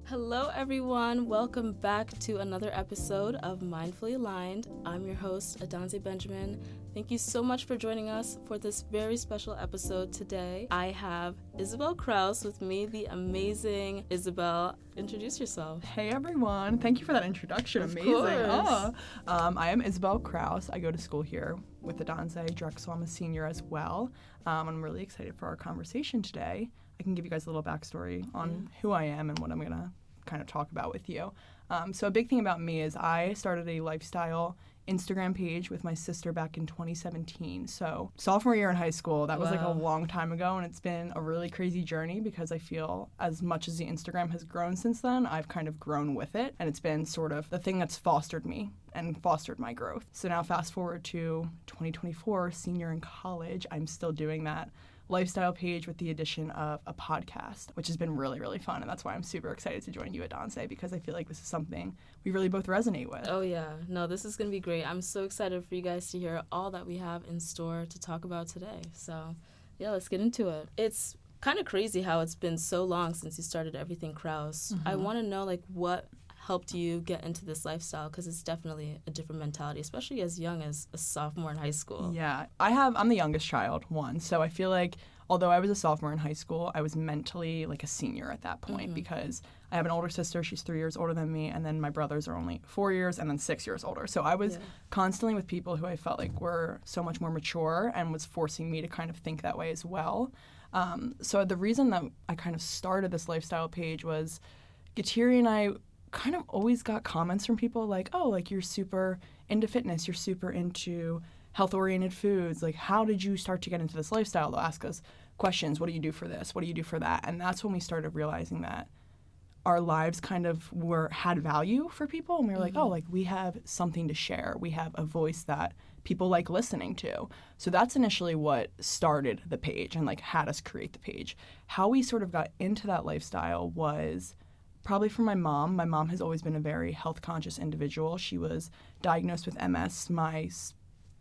Hello, everyone. Welcome back to another episode of Mindfully Aligned. I'm your host, Adanze Benjamin. Thank you so much for joining us for this very special episode today. I have Isabelle Krause with me, the amazing Isabelle. Introduce yourself. Hey, everyone. Thank you for that introduction. Of Amazing. course. I am Isabelle Krause. I go to school here with Adanze Drexel. I'm a senior as well. I'm really excited for our conversation today. I can give you guys a little backstory on who I am and what I'm going to kind of talk about with you. So a big thing about me is I started a lifestyle Instagram page with my sister back in 2017. So sophomore year in high school, that was like a long time ago, and it's been a really crazy journey because I feel as much as the Instagram has grown since then, I've kind of grown with it, and it's been sort of the thing that's fostered me and fostered my growth. So now fast forward to 2024, senior in college, I'm still doing that lifestyle page with the addition of a podcast, which has been really, really fun. And that's why I'm super excited to join you at Adanze, because I feel like this is something we really both resonate with. Oh, yeah. No, this is going to be great. I'm so excited for you guys to hear all that we have in store to talk about today. So, yeah, let's get into it. It's kind of crazy how it's been so long since you started Everything Krause. Mm-hmm. I want to know, what helped you get into this lifestyle, because it's definitely a different mentality, especially as young as a sophomore in high school. Yeah, I'm the youngest child, so I feel like although I was a sophomore in high school, I was mentally like a senior at that point because I have an older sister. She's 3 years older than me, and then my brothers are only 4 years and then 6 years older. So I was constantly with people who I felt like were so much more mature and was forcing me to kind of think that way as well. So the reason that I kind of started this lifestyle page was Gatiri and I kind of always got comments from people like, oh, like you're super into fitness, you're super into health-oriented foods. Like, how did you start to get into this lifestyle? They'll ask us questions. What do you do for this? What do you do for that? And that's when we started realizing that our lives kind of had value for people. And we were like, oh, like we have something to share. We have a voice that people like listening to. So that's initially what started the page and like had us create the page. How we sort of got into that lifestyle was probably from my mom. My mom has always been a very health-conscious individual. She was diagnosed with MS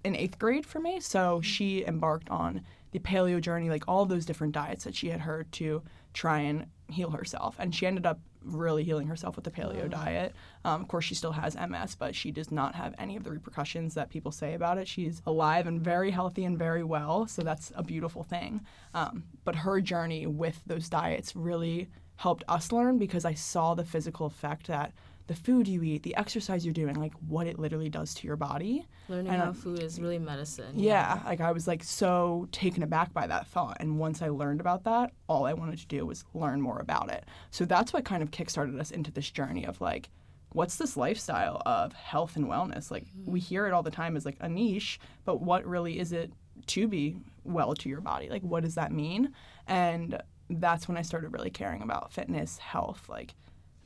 in 8th grade for me, so she embarked on the paleo journey, like all those different diets that she had heard to try and heal herself. And she ended up really healing herself with the paleo diet. Of course, she still has MS, but she does not have any of the repercussions that people say about it. She's alive and very healthy and very well, so that's a beautiful thing. But her journey with those diets really helped us learn, because I saw the physical effect that the food you eat, the exercise you're doing, like what it literally does to your body. Learning how food is really medicine. Yeah, like I was like so taken aback by that thought. And once I learned about that, all I wanted to do was learn more about it. So that's what kind of kickstarted us into this journey of like, what's this lifestyle of health and wellness? Like we hear it all the time as like a niche, but what really is it to be well to your body? Like what does that mean? And that's when I started really caring about fitness, health, like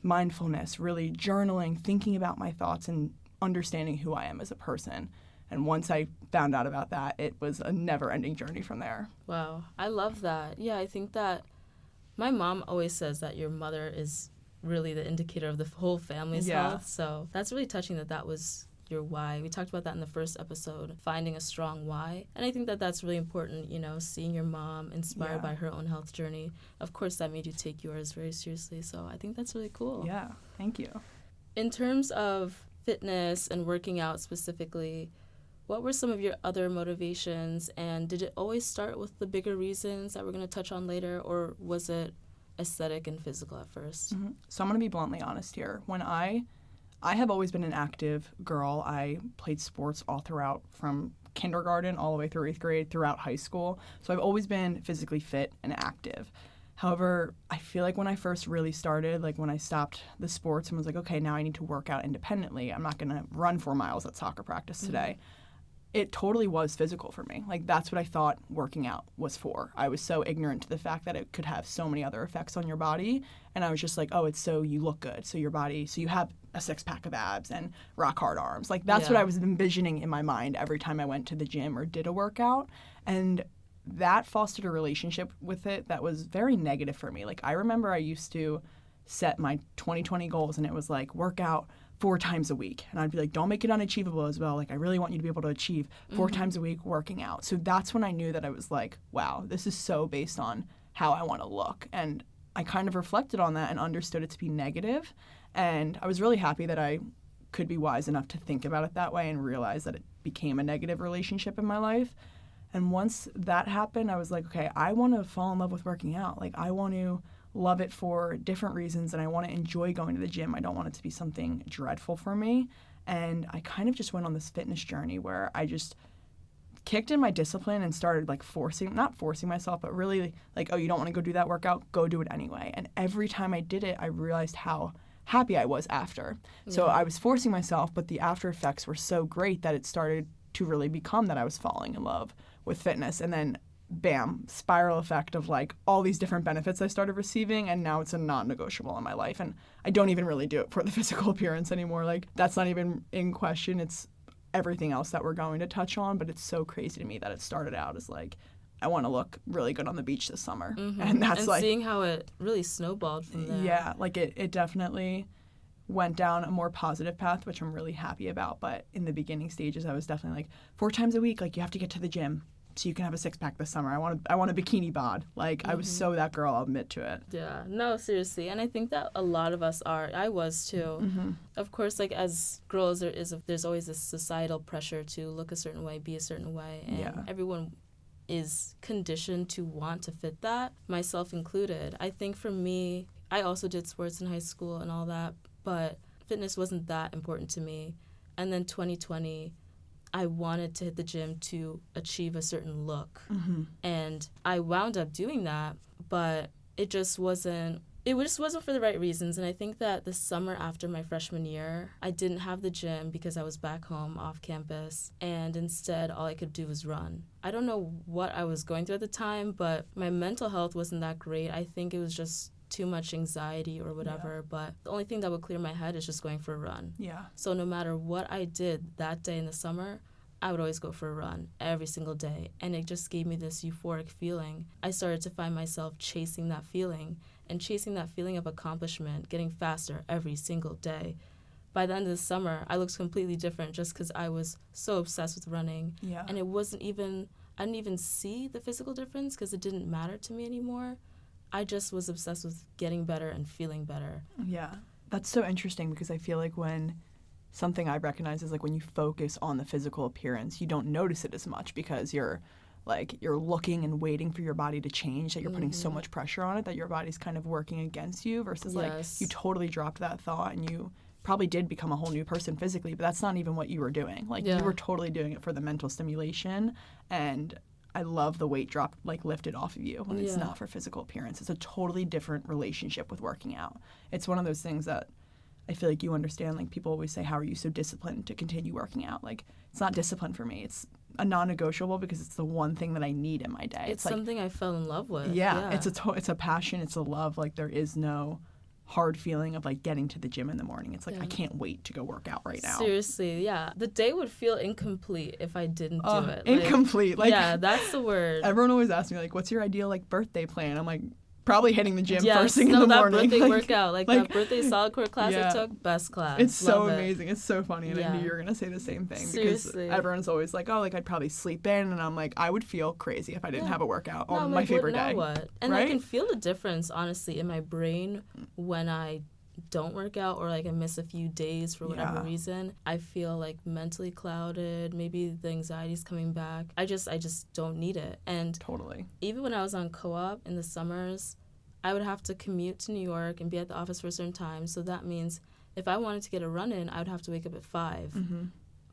mindfulness, really journaling, thinking about my thoughts and understanding who I am as a person. And once I found out about that, it was a never-ending journey from there. Wow, I love that. Yeah, I think that my mom always says that your mother is really the indicator of the whole family's health. So that's really touching that was your why. We talked about that in the first episode, finding a strong why. And I think that that's really important, seeing your mom inspired by her own health journey. Of course, that made you take yours very seriously. So I think that's really cool. Yeah, thank you. In terms of fitness and working out specifically, what were some of your other motivations? And did it always start with the bigger reasons that we're going to touch on later, or was it aesthetic and physical at first? Mm-hmm. So I'm going to be bluntly honest here. When I have always been an active girl. I played sports all throughout, from kindergarten all the way through 8th grade, throughout high school. So I've always been physically fit and active. However, I feel like when I first really started, like when I stopped the sports and was like, okay, now I need to work out independently. I'm not going to run 4 miles at soccer practice today. It totally was physical for me. Like that's what I thought working out was for. I was so ignorant to the fact that it could have so many other effects on your body. And I was just like, oh, it's so you look good. So your body, so you have a 6-pack of abs and rock hard arms. Like that's what I was envisioning in my mind every time I went to the gym or did a workout. And that fostered a relationship with it that was very negative for me. Like I remember I used to set my 2020 goals, and it was like work out 4 times a week. And I'd be like, don't make it unachievable as well. Like I really want you to be able to achieve 4 times a week working out. So that's when I knew that I was like, wow, this is so based on how I want to look. And I kind of reflected on that and understood it to be negative. And I was really happy that I could be wise enough to think about it that way and realize that it became a negative relationship in my life. And once that happened, I was like, okay, I want to fall in love with working out. Like, I want to love it for different reasons, and I want to enjoy going to the gym. I don't want it to be something dreadful for me. And I kind of just went on this fitness journey where I just kicked in my discipline and started like not forcing myself, but really like, oh, you don't want to go do that workout? Go do it anyway. And every time I did it, I realized how happy I was after. Yeah. So I was forcing myself, but the after effects were so great that it started to really become that I was falling in love with fitness. And then bam, spiral effect of like all these different benefits I started receiving, and now it's a non-negotiable in my life. And I don't even really do it for the physical appearance anymore. Like, that's not even in question. It's everything else that we're going to touch on, but it's so crazy to me that it started out as like, I want to look really good on the beach this summer. Mm-hmm. And that's and like seeing how it really snowballed from there. Yeah, like it definitely went down a more positive path, which I'm really happy about. But in the beginning stages, I was definitely like 4 times a week, like, you have to get to the gym so you can have a 6-pack this summer. I want a bikini bod. Like, I was so that girl, I'll admit to it. Yeah, no, seriously. And I think that a lot of us are. I was too. Mm-hmm. Of course, like, as girls, there's always this societal pressure to look a certain way, be a certain way. And everyone is conditioned to want to fit that, myself included. I think for me, I also did sports in high school and all that, but fitness wasn't that important to me. And then 2020, I wanted to hit the gym to achieve a certain look. Mm-hmm. And I wound up doing that, but it just wasn't for the right reasons. And I think that the summer after my freshman year, I didn't have the gym because I was back home off campus, and instead all I could do was run. I don't know what I was going through at the time, but my mental health wasn't that great. I think it was just too much anxiety or whatever, but the only thing that would clear my head is just going for a run. Yeah. So no matter what I did that day in the summer, I would always go for a run every single day, and it just gave me this euphoric feeling. I started to find myself chasing that feeling of accomplishment, getting faster every single day. By the end of the summer, I looked completely different just because I was so obsessed with running. Yeah. And I didn't even see the physical difference because it didn't matter to me anymore. I just was obsessed with getting better and feeling better. Yeah. That's so interesting, because I feel like when something I recognize is like when you focus on the physical appearance, you don't notice it as much because you're looking and waiting for your body to change, that you're putting so much pressure on it that your body's kind of working against you, versus like you totally dropped that thought and you probably did become a whole new person physically, but that's not even what you were doing. Like you were totally doing it for the mental stimulation. And I love the weight drop, like, lifted off of you when it's not for physical appearance. It's a totally different relationship with working out. It's one of those things that I feel like you understand. Like, people always say, how are you so disciplined to continue working out? Like, it's not discipline for me. It's a non-negotiable because it's the one thing that I need in my day. It's like, something I fell in love with. Yeah. It's a passion. It's a love. Like, there is no hard feeling of like getting to the gym in the morning. It's like I can't wait to go work out right now. Seriously, yeah. The day would feel incomplete if I didn't do it. Incomplete. Like, yeah, that's the word. Everyone always asks me like, what's your ideal like birthday plan? I'm like, probably hitting the gym first thing in the morning. That birthday workout, like that birthday solid core class I took, best class. It's so amazing. It's so funny, and I knew you were gonna say the same thing. Seriously. Because everyone's always like, oh, like I'd probably sleep in, and I'm like, I would feel crazy if I didn't have a workout on my favorite day. What? And I can feel the difference, honestly, in my brain when I don't work out or like I miss a few days for whatever reason. I feel like mentally clouded. Maybe the anxiety's coming back. I just don't need it. And totally. Even when I was on co-op in the summers, I would have to commute to New York and be at the office for a certain time. So that means if I wanted to get a run in, I would have to wake up at 5. Mm-hmm.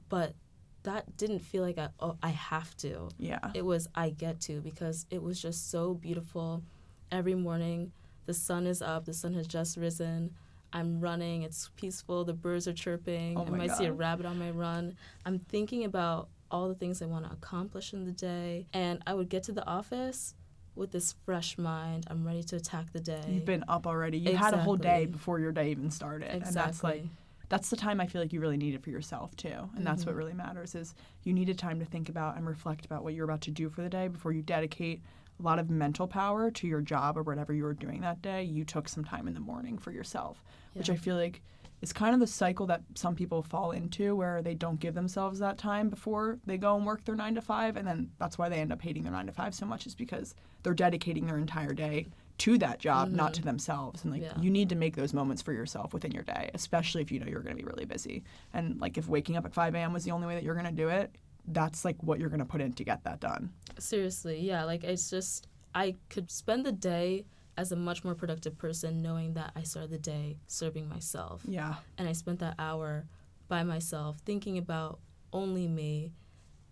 But that didn't feel like I have to. Yeah. It was I get to, because it was just so beautiful. Every morning, the sun is up. The sun has just risen. I'm running. It's peaceful. The birds are chirping. I might see a rabbit on my run. I'm thinking about all the things I want to accomplish in the day. And I would get to the office with this fresh mind. I'm ready to attack the day. You've been up already. You had a whole day before your day even started. Exactly. And that's the time I feel like you really need it for yourself too. And that's what really matters, is you needed time to think about and reflect about what you're about to do for the day before you dedicate a lot of mental power to your job or whatever you were doing that day. You took some time in the morning for yourself, which I feel like is kind of the cycle that some people fall into, where they don't give themselves that time before they go and work their 9 to 5. And then that's why they end up hating their 9 to 5 so much, is because they're dedicating their entire day to that job, not to themselves. And like you need to make those moments for yourself within your day, especially if you know you're going to be really busy. And like if waking up at 5 a.m. was the only way that you're going to do it, that's like what you're going to put in to get that done. Seriously, yeah. Like it's just, I could spend the day as a much more productive person knowing that I started the day serving myself. Yeah. And I spent that hour by myself thinking about only me.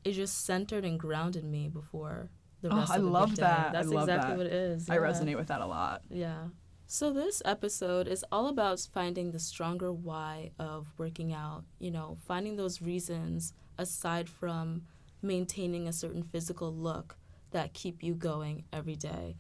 It just centered and grounded me before the rest of the love day. that. That's I love exactly that. what it is. I resonate with that a lot. Yeah. So this episode is all about finding the stronger why of working out, you know, finding those reasons aside from maintaining a certain physical look that keep you going every day.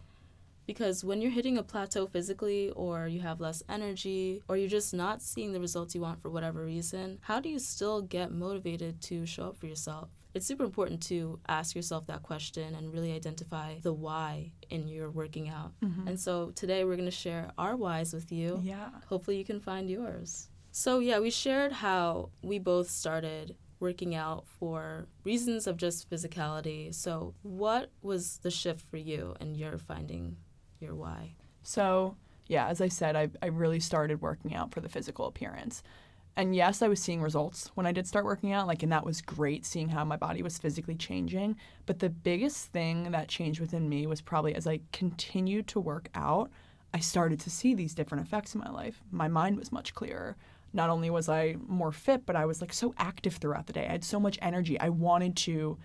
Because when you're hitting a plateau physically, or you have less energy, or you're just not seeing the results you want for whatever reason, how do you still get motivated to show up for yourself? It's super important to ask yourself that question and really identify the why in your working out. Mm-hmm. And so today we're going to share our whys with you. Yeah. Hopefully you can find yours. So yeah, we shared how we both started working out for reasons of just physicality. So what was the shift for you in your finding your why? So, yeah, as I said, I really started working out for the physical appearance. And yes, I was seeing results when I did start working out, and that was great, seeing how my body was physically changing. But the biggest thing that changed within me was probably as I continued to work out, I started to see these different effects in my life. My mind was much clearer. Not only was I more fit, but I was so active throughout the day. I had so much energy. I wanted to,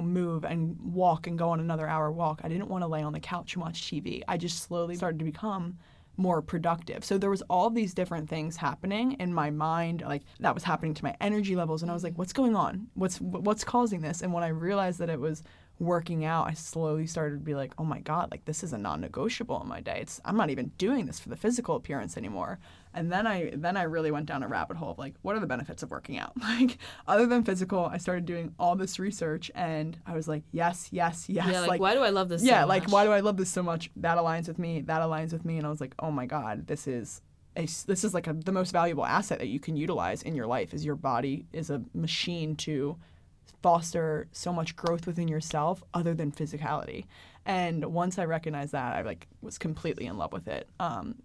move and walk and go on another hour walk. I didn't want to lay on the couch and watch TV. I just slowly started to become more productive. So there was all these different things happening in my mind, that was happening to my energy levels. And I was like, what's going on? What's causing this? And when I realized that it was working out, I slowly started to be like, oh my God, this is a non-negotiable in my day. I'm not even doing this for the physical appearance anymore. And then I really went down a rabbit hole of what are the benefits of working out? Other than physical, I started doing all this research and I was like, yes. Yeah, why do I love this so much? Why do I love this so much? That aligns with me. And I was like, oh my God, this is the most valuable asset that you can utilize in your life. Is your body is a machine to foster so much growth within yourself other than physicality. And once I recognized that, I was completely in love with it.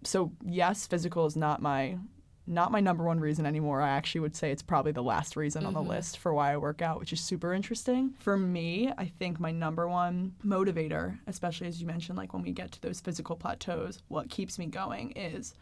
So yes, physical is not my number one reason anymore. I actually would say it's probably the last reason on the list for why I work out, which is super interesting. For me, I think my number one motivator, especially as you mentioned, when we get to those physical plateaus, what keeps me going is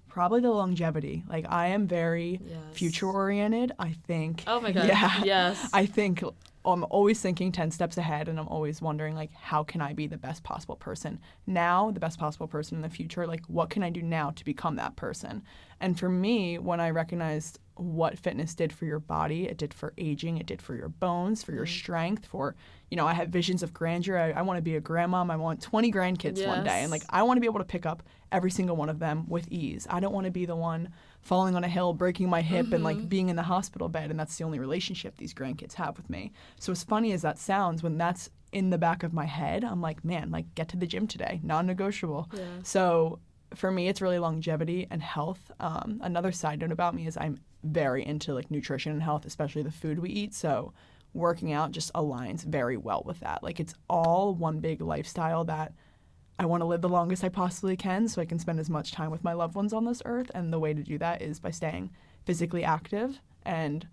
probably the longevity. I am very future oriented. I think. Oh my God. Yeah. Yes. I think I'm always thinking 10 steps ahead, and I'm always wondering how can I be the best possible person now, the best possible person in the future? What can I do now to become that person? And for me, when I recognized what fitness did for your body, it did for aging, it did for your bones, for your strength, for, I have visions of grandeur. I want to be a grandmom. I want 20 grandkids one day. And I want to be able to pick up every single one of them with ease. I don't want to be the one falling on a hill, breaking my hip and being in the hospital bed. And that's the only relationship these grandkids have with me. So as funny as that sounds, when that's in the back of my head, I'm like, man, get to the gym today, non-negotiable. Yeah. So for me, it's really longevity and health. Another side note about me is I'm very into nutrition and health, especially the food we eat. So working out just aligns very well with that. It's all one big lifestyle that I want to live the longest I possibly can so I can spend as much time with my loved ones on this earth. And the way to do that is by staying physically active and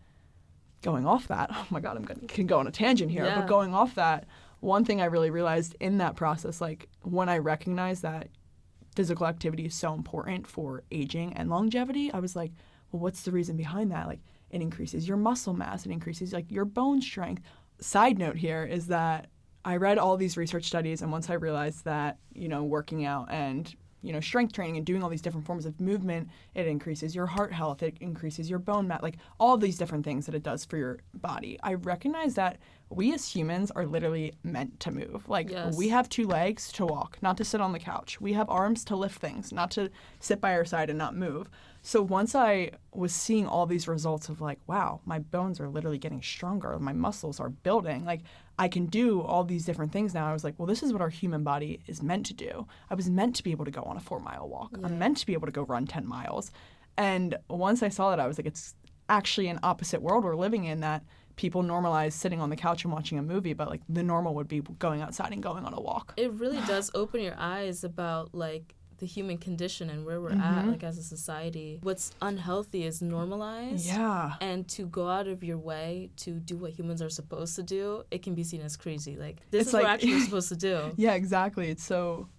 going off that. Oh my God, can go on a tangent here. Yeah. But going off that, one thing I really realized in that process, when I recognized that physical activity is so important for aging and longevity, I was like, well, what's the reason behind that? It increases your muscle mass, it increases your bone strength. Side note here is that I read all these research studies, and once I realized that, working out and, strength training and doing all these different forms of movement, it increases your heart health, it increases your bone mass, all these different things that it does for your body. I recognize that we as humans are literally meant to move. We have 2 legs to walk, not to sit on the couch. We have arms to lift things, not to sit by our side and not move. So once I was seeing all these results of wow, my bones are literally getting stronger, my muscles are building, I can do all these different things now. I was like, well, this is what our human body is meant to do. I was meant to be able to go on a 4-mile walk. Yeah. I'm meant to be able to go run 10 miles. And once I saw that, I was like, it's actually an opposite world we're living in, that people normalize sitting on the couch and watching a movie, but like the normal would be going outside and going on a walk. It really does open your eyes about like the human condition and where we're at like as a society. What's unhealthy is normalized. Yeah. And to go out of your way to do what humans are supposed to do, it can be seen as crazy. Like this is like, what actually we're supposed to do. Yeah, exactly. It's so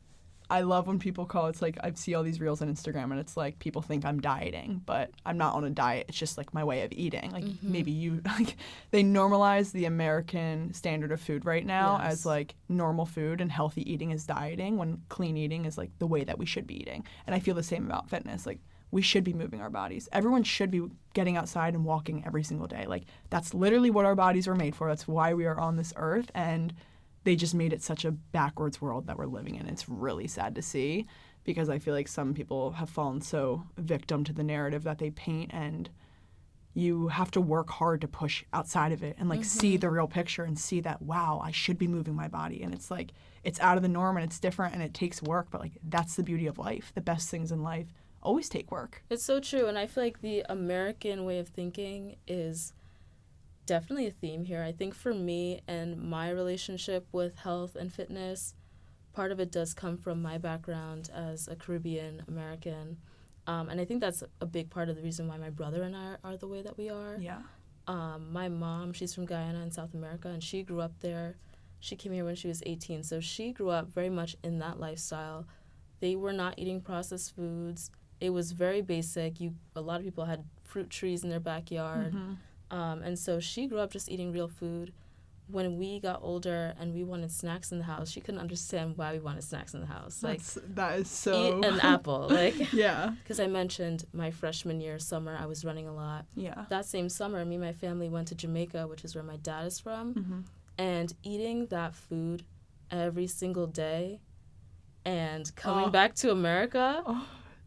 I love when people call it's like I see all these reels on Instagram and it's like people think I'm dieting, but I'm not on a diet. It's just like my way of eating. Like maybe you like they normalize the American standard of food right now as like normal food, and healthy eating is dieting when clean eating is like the way that we should be eating. And I feel the same about fitness. Like we should be moving our bodies. Everyone should be getting outside and walking every single day. Like that's literally what our bodies were made for. That's why we are on this earth, and they just made it such a backwards world that we're living in. It's really sad to see, because I feel like some people have fallen so victim to the narrative that they paint, and you have to work hard to push outside of it and like see the real picture and see that, wow, I should be moving my body. And it's like, it's out of the norm and it's different and it takes work, but like that's the beauty of life. The best things in life always take work. It's so true. And I feel like the American way of thinking is definitely a theme here. I think for me and my relationship with health and fitness, part of it does come from my background as a Caribbean American. And I think that's a big part of the reason why my brother and I are the way that we are. Yeah. My mom, she's from Guyana in South America, and she grew up there. She came here when she was 18, so she grew up very much in that lifestyle. They were not eating processed foods. It was very basic. A lot of people had fruit trees in their backyard. And so she grew up just eating real food. When we got older and we wanted snacks in the house, she couldn't understand why we wanted snacks in the house. That is so... Eat an apple. Like, yeah. Because I mentioned my freshman year summer, I was running a lot. Yeah. That same summer, me and my family went to Jamaica, which is where my dad is from. And eating that food every single day and coming back to America...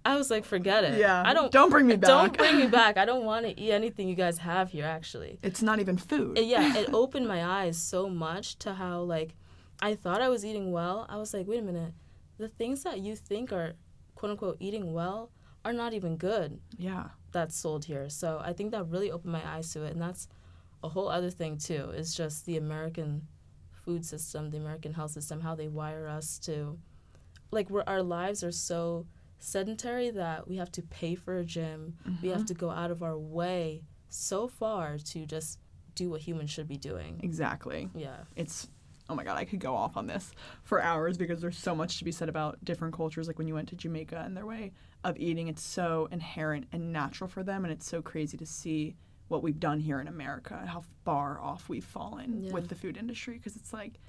I was like, forget it. Yeah. Don't bring me back. Don't bring me back. I don't want to eat anything you guys have here, actually. It's not even food. It opened my eyes so much to how, like, I thought I was eating well. I was like, wait a minute. The things that you think are, quote unquote, eating well are not even good. Yeah. That's sold here. So I think that really opened my eyes to it. And that's a whole other thing, too, is just the American food system, the American health system, how they wire us to, like, where our lives are so sedentary that we have to pay for a gym. We have to go out of our way so far to just do what humans should be doing. Exactly. Yeah. It's, oh my God, I could go off on this for hours because there's so much to be said about different cultures. Like when you went to Jamaica and their way of eating, it's so inherent and natural for them. And it's so crazy to see what we've done here in America, how far off we've fallen with the food industry. Because it's like,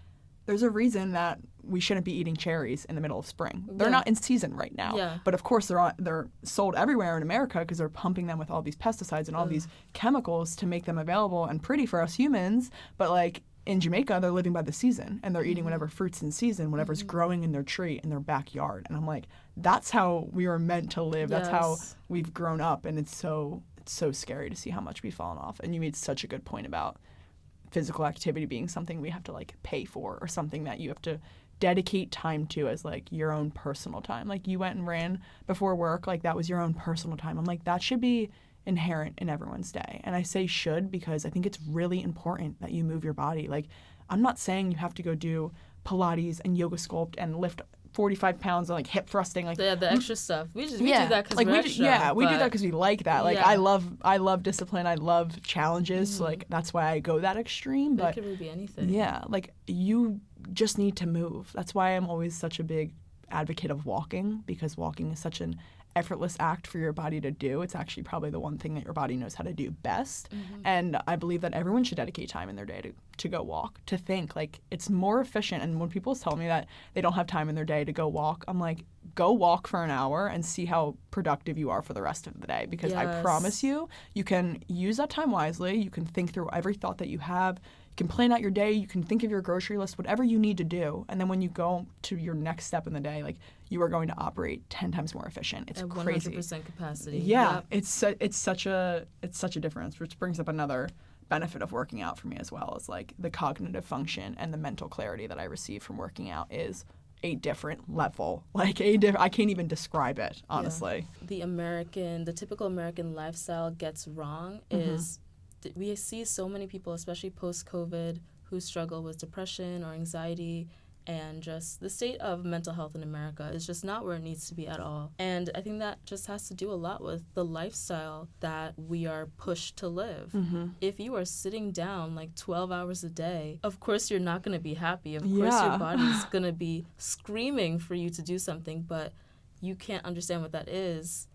there's a reason that we shouldn't be eating cherries in the middle of spring. They're not in season right now. Yeah. But of course they're sold everywhere in America because they're pumping them with all these pesticides and all these chemicals to make them available and pretty for us humans. But like in Jamaica, they're living by the season and they're eating whatever fruits in season, whatever's growing in their tree in their backyard. And I'm like, that's how we were meant to live. That's how we've grown up. And it's so scary to see how much we've fallen off. And you made such a good point about physical activity being something we have to like pay for, or something that you have to dedicate time to as like your own personal time. Like you went and ran before work, like that was your own personal time. I'm like, that should be inherent in everyone's day. And I say should because I think it's really important that you move your body. Like I'm not saying you have to go do Pilates and yoga sculpt and lift 45 pounds and like hip thrusting, like the extra stuff. We do that because we're extra. We do that because we like that. Like I love discipline. I love challenges. So like that's why I go that extreme. But it could really be anything. Yeah, like you just need to move. That's why I'm always such a big advocate of walking, because walking is such an effortless act for your body to do. It's actually probably the one thing that your body knows how to do best. And I believe that everyone should dedicate time in their day to go walk, to think. Like it's more efficient. And when people tell me that they don't have time in their day to go walk, I'm like, go walk for an hour and see how productive you are for the rest of the day. Because I promise you, you can use that time wisely. You can think through every thought that you have. You can plan out your day. You can think of your grocery list, whatever you need to do. And then when you go to your next step in the day, like you are going to operate 10 times more efficient. It's at crazy. 100% capacity. Yeah, yep. It's such a difference, which brings up another benefit of working out for me as well, is like the cognitive function and the mental clarity that I receive from working out is a different level. Like I can't even describe it, honestly. Yeah. The typical American lifestyle gets wrong is we see so many people, especially post-COVID, who struggle with depression or anxiety, and just the state of mental health in America is just not where it needs to be at all. And I think that just has to do a lot with the lifestyle that we are pushed to live. If you are sitting down like 12 hours a day, of course you're not going to be happy. Of course your body's going to be screaming for you to do something, but you can't understand what that is.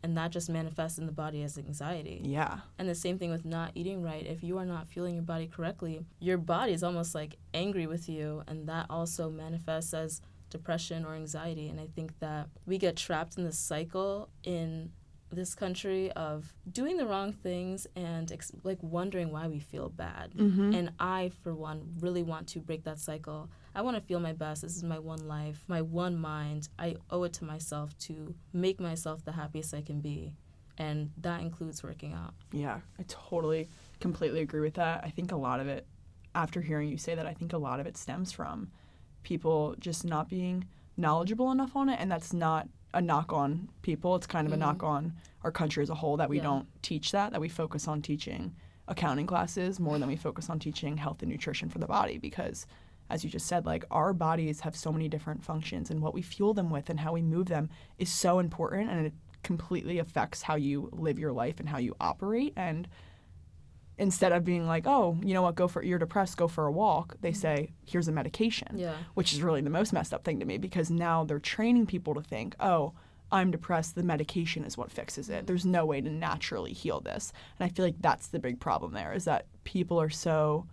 And that just manifests in the body as anxiety. Yeah. And the same thing with not eating right. If you are not fueling your body correctly, your body is almost like angry with you. And that also manifests as depression or anxiety. And I think that we get trapped in this cycle in this country of doing the wrong things and wondering why we feel bad. And I, for one, really want to break that cycle. I want to feel my best. This is my one life, my one mind. I owe it to myself to make myself the happiest I can be. And that includes working out. Yeah, I totally, completely agree with that. I think a lot of it, after hearing you say that, I think a lot of it stems from people just not being knowledgeable enough on it. And that's not a knock on people. It's kind of a knock on our country as a whole that we don't teach that we focus on teaching accounting classes more than we focus on teaching health and nutrition for the body, because as you just said, like, our bodies have so many different functions, and what we fuel them with and how we move them is so important, and it completely affects how you live your life and how you operate. And instead of being like, oh, you know what, you're depressed, go for a walk, they say, here's a medication, which is really the most messed up thing to me, because now they're training people to think, oh, I'm depressed, the medication is what fixes it. There's no way to naturally heal this. And I feel like that's the big problem there, is that people are so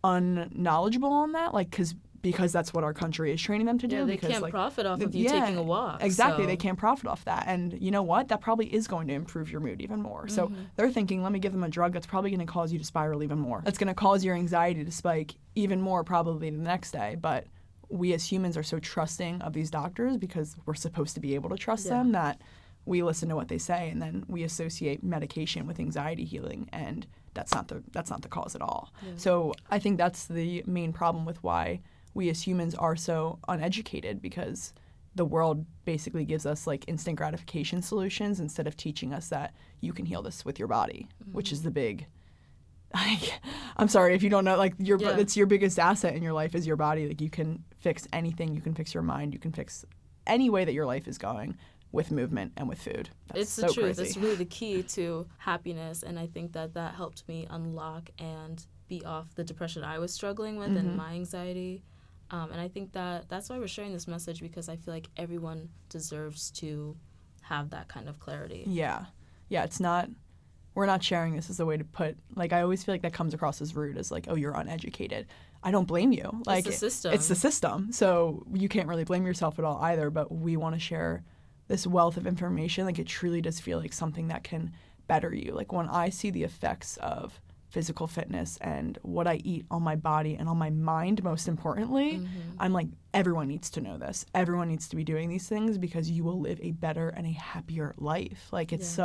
unknowledgeable on that, like, because that's what our country is training them to do. Yeah, they because, can't profit off of you taking a walk. Exactly, so. They can't profit off that. And you know what? That probably is going to improve your mood even more. So they're thinking, let me give them a drug that's probably going to cause you to spiral even more. That's going to cause your anxiety to spike even more probably the next day. But we as humans are so trusting of these doctors, because we're supposed to be able to trust them, that we listen to what they say, and then we associate medication with anxiety healing, and that's not the cause at all. Yeah. So I think that's the main problem with why we as humans are so uneducated, because the world basically gives us like instant gratification solutions instead of teaching us that you can heal this with your body, which is the big, I'm sorry if you don't know, like it's your biggest asset in your life is your body. Like, you can fix anything, you can fix your mind, you can fix any way that your life is going with movement and with food. That's it's the so truth. crazy. It's really the key to happiness, and I think that helped me unlock and be off the depression I was struggling with and my anxiety. And I think that's why we're sharing this message, because I feel like everyone deserves to have that kind of clarity. Yeah, it's not, we're not sharing this as a way to put, like, I always feel like that comes across as rude, as like, oh, you're uneducated. I don't blame you. Like, it's the system. It's the system. So you can't really blame yourself at all either, but we want to share this wealth of information. Like, it truly does feel like something that can better you. Like, when I see the effects of physical fitness and what I eat on my body and on my mind, most importantly, I'm like, everyone needs to know this. Everyone needs to be doing these things, because you will live a better and a happier life. Like, it's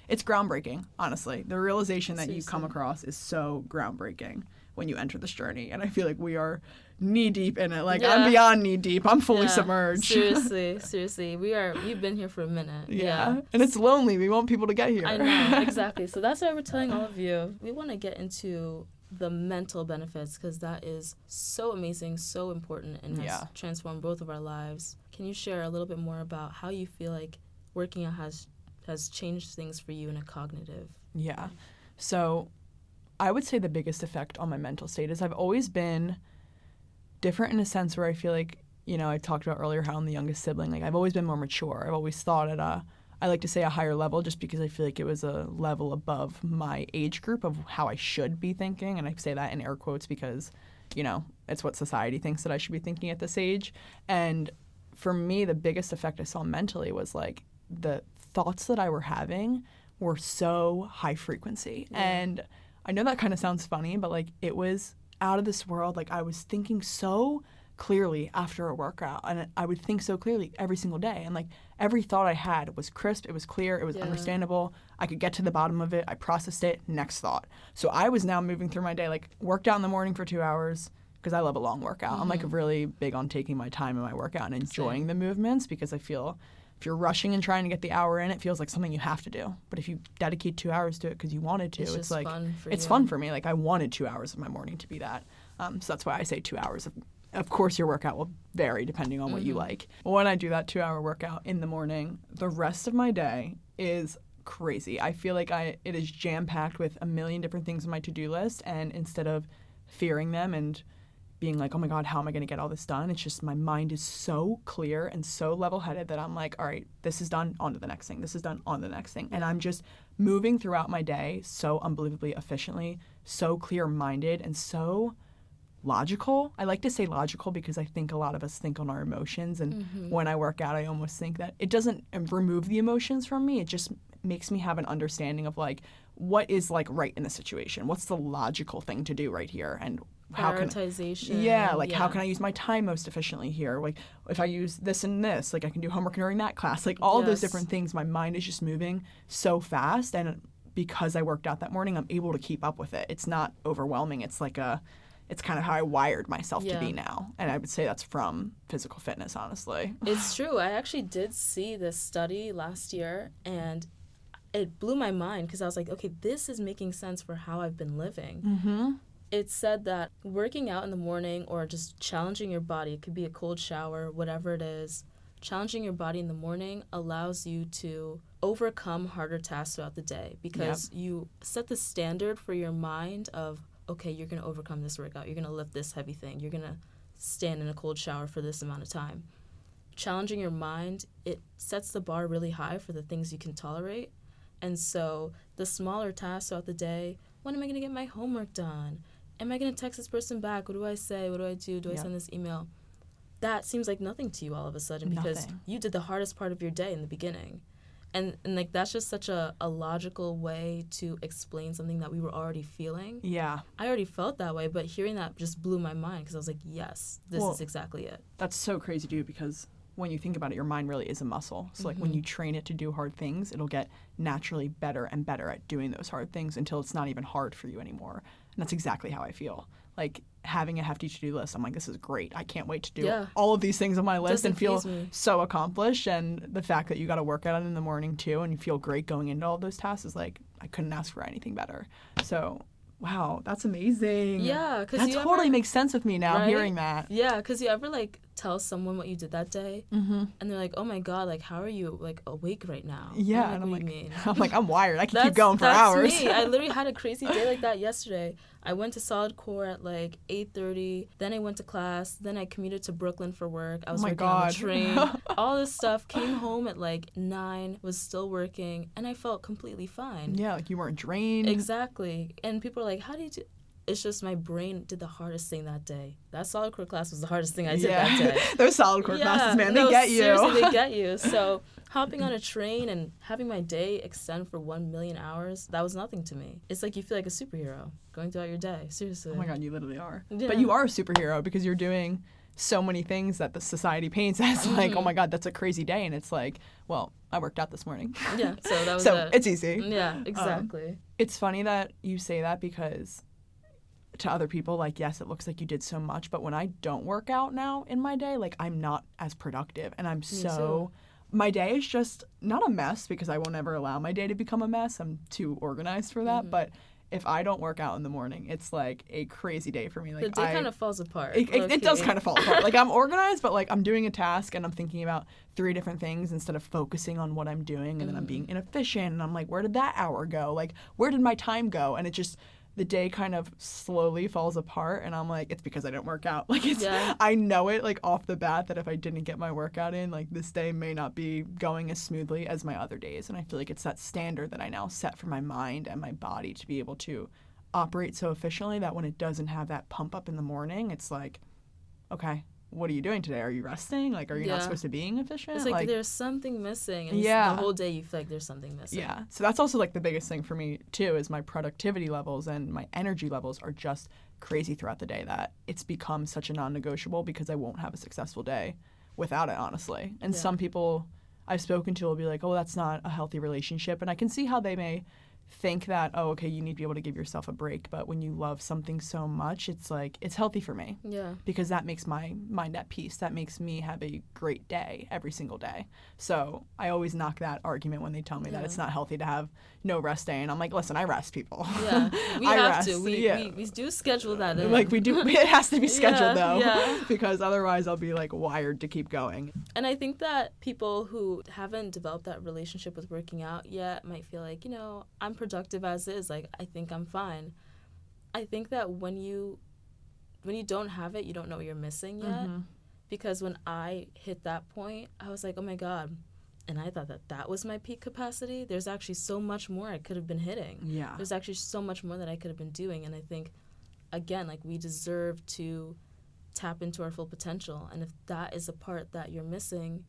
it's groundbreaking, honestly. The realization that you come across is so groundbreaking when you enter this journey. And I feel like we are knee deep in it. Like, I'm beyond knee deep. I'm fully submerged. Seriously. We've been here for a minute. Yeah. And it's lonely. We want people to get here. I know, exactly. So that's why we're telling all of you, we want to get into the mental benefits, because that is so amazing, so important, and has transformed both of our lives. Can you share a little bit more about how you feel like working out has changed things for you in a cognitive way? So I would say the biggest effect on my mental state is I've always been different in a sense where I feel like, you know, I talked about earlier how I'm the youngest sibling. Like, I've always been more mature. I've always thought at I like to say a higher level, just because I feel like it was a level above my age group of how I should be thinking. And I say that in air quotes because, you know, it's what society thinks that I should be thinking at this age. And for me, the biggest effect I saw mentally was like the thoughts that I were having were so high frequency. And I know that kind of sounds funny, but like, it was out of this world. Like, I was thinking so clearly after a workout, and I would think so clearly every single day, and like every thought I had was crisp, it was clear, it was understandable, I could get to the bottom of it, I processed it, next thought. So I was now moving through my day, like, worked out in the morning for 2 hours, because I love a long workout. I'm like really big on taking my time in my workout and enjoying the movements, because I feel if you're rushing and trying to get the hour in, it feels like something you have to do. But if you dedicate 2 hours to it because you wanted to, it's like fun for it's you. fun for me. Like I wanted 2 hours of my morning to be that. So that's why I say 2 hours. Of course, your workout will vary depending on what you like. When I do that 2-hour workout in the morning, the rest of my day is crazy. I feel like it is jam-packed with a million different things on my to-do list, and instead of fearing them and being like, oh my God, how am I going to get all this done? It's just my mind is so clear and so level-headed that I'm like, all right, this is done, on to the next thing. This is done, on to the next thing. And I'm just moving throughout my day so unbelievably efficiently, so clear-minded, and so logical. I like to say logical because I think a lot of us think on our emotions. And when I work out, I almost think that it doesn't remove the emotions from me. It just makes me have an understanding of like, what is like right in the situation? What's the logical thing to do right here? And how can how can I use my time most efficiently here? Like if I use this and this, like I can do homework during that class, like all of those different things. My mind is just moving so fast, and because I worked out that morning, I'm able to keep up with it. It's not overwhelming. It's like it's kind of how I wired myself to be now. And I would say that's from physical fitness, honestly. It's true. I actually did see this study last year, and it blew my mind because I was like, okay, this is making sense for how I've been living. It said that working out in the morning or just challenging your body, it could be a cold shower, whatever it is, challenging your body in the morning allows you to overcome harder tasks throughout the day because you set the standard for your mind of, okay, you're going to overcome this workout. You're going to lift this heavy thing. You're going to stand in a cold shower for this amount of time. Challenging your mind, it sets the bar really high for the things you can tolerate. And so the smaller tasks throughout the day, when am I going to get my homework done? Am I going to text this person back? What do I say? What do I do? Do I send this email? That seems like nothing to you all of a sudden because you did the hardest part of your day in the beginning. And like that's just such a logical way to explain something that we were already feeling. Yeah. I already felt that way, but hearing that just blew my mind because I was like, yes, this is exactly it. That's so crazy, dude, because when you think about it, your mind really is a muscle. So like when you train it to do hard things, it'll get naturally better and better at doing those hard things until it's not even hard for you anymore. And that's exactly how I feel. Like having a hefty to-do list, I'm like, this is great. I can't wait to do all of these things on my list and feel so accomplished. And the fact that you got to work out in the morning too and you feel great going into all those tasks is like, I couldn't ask for anything better. So wow, that's amazing. Yeah, because that totally makes sense with me now, hearing that. Yeah, because you ever like tell someone what you did that day, and they're like, "Oh my God, like how are you like awake right now?" Yeah, and I'm like, I'm wired. I can keep going for hours. That's me. I literally had a crazy day like that yesterday. I went to Solid Core at like 8:30. Then I went to class. Then I commuted to Brooklyn for work. I was working on the train. All this stuff. Came home at like 9. Was still working, and I felt completely fine. Yeah, like you weren't drained. Exactly. And people are like, "How do you do?" It's just my brain did the hardest thing that day. That Solid Core class was the hardest thing I did that day. Those Solid Core classes, man, they get you. Seriously, they get you. So hopping on a train and having my day extend for 1 million hours, that was nothing to me. It's like you feel like a superhero going throughout your day. Seriously. Oh my God, you literally are. Yeah. But you are a superhero because you're doing so many things that the society paints as like, oh my God, that's a crazy day. And it's like, well, I worked out this morning. Yeah, so that was it's easy. Yeah, exactly. It's funny that you say that because to other people, like, yes, it looks like you did so much, but when I don't work out now in my day, like, I'm not as productive, and my day is just not a mess because I won't ever allow my day to become a mess. I'm too organized for that, but if I don't work out in the morning, it's like a crazy day for me. Like the day kind of falls apart. It does kind of fall apart. Like I'm organized, but like I'm doing a task and I'm thinking about 3 different things instead of focusing on what I'm doing, and then I'm being inefficient, and I'm like, where did that hour go? Like, where did my time go? And it just, the day kind of slowly falls apart, and I'm like, it's because I didn't work out. Like I know it like off the bat that if I didn't get my workout in, like this day may not be going as smoothly as my other days. And I feel like it's that standard that I now set for my mind and my body to be able to operate so efficiently that when it doesn't have that pump up in the morning, it's like, okay, what are you doing today? Are you resting? Like, are you not supposed to be efficient? It's like there's something missing. And the whole day you feel like there's something missing. Yeah. So that's also like the biggest thing for me too, is my productivity levels and my energy levels are just crazy throughout the day, that it's become such a non-negotiable because I won't have a successful day without it, honestly. And some people I've spoken to will be like, oh, that's not a healthy relationship. And I can see how they may think that, oh, okay, you need to be able to give yourself a break. But when you love something so much, it's like, it's healthy for me. Yeah. Because that makes my mind at peace. That makes me have a great day every single day. So I always knock that argument when they tell me that it's not healthy to have no rest day. And I'm like, listen, I rest, people. Yeah, we have to. We do schedule that in. Like, we do. It has to be scheduled, though. Because otherwise I'll be, like, wired to keep going. And I think that people who haven't developed that relationship with working out yet might feel like, you know, I'm productive as is. Like, I think I'm fine. I think that when you don't have it, you don't know what you're missing yet. Because when I hit that point, I was like, oh my God. And I thought that was my peak capacity. There's actually so much more I could have been hitting. Yeah. There's actually so much more that I could have been doing. And I think, again, like, we deserve to tap into our full potential. And if that is a part that you're missing,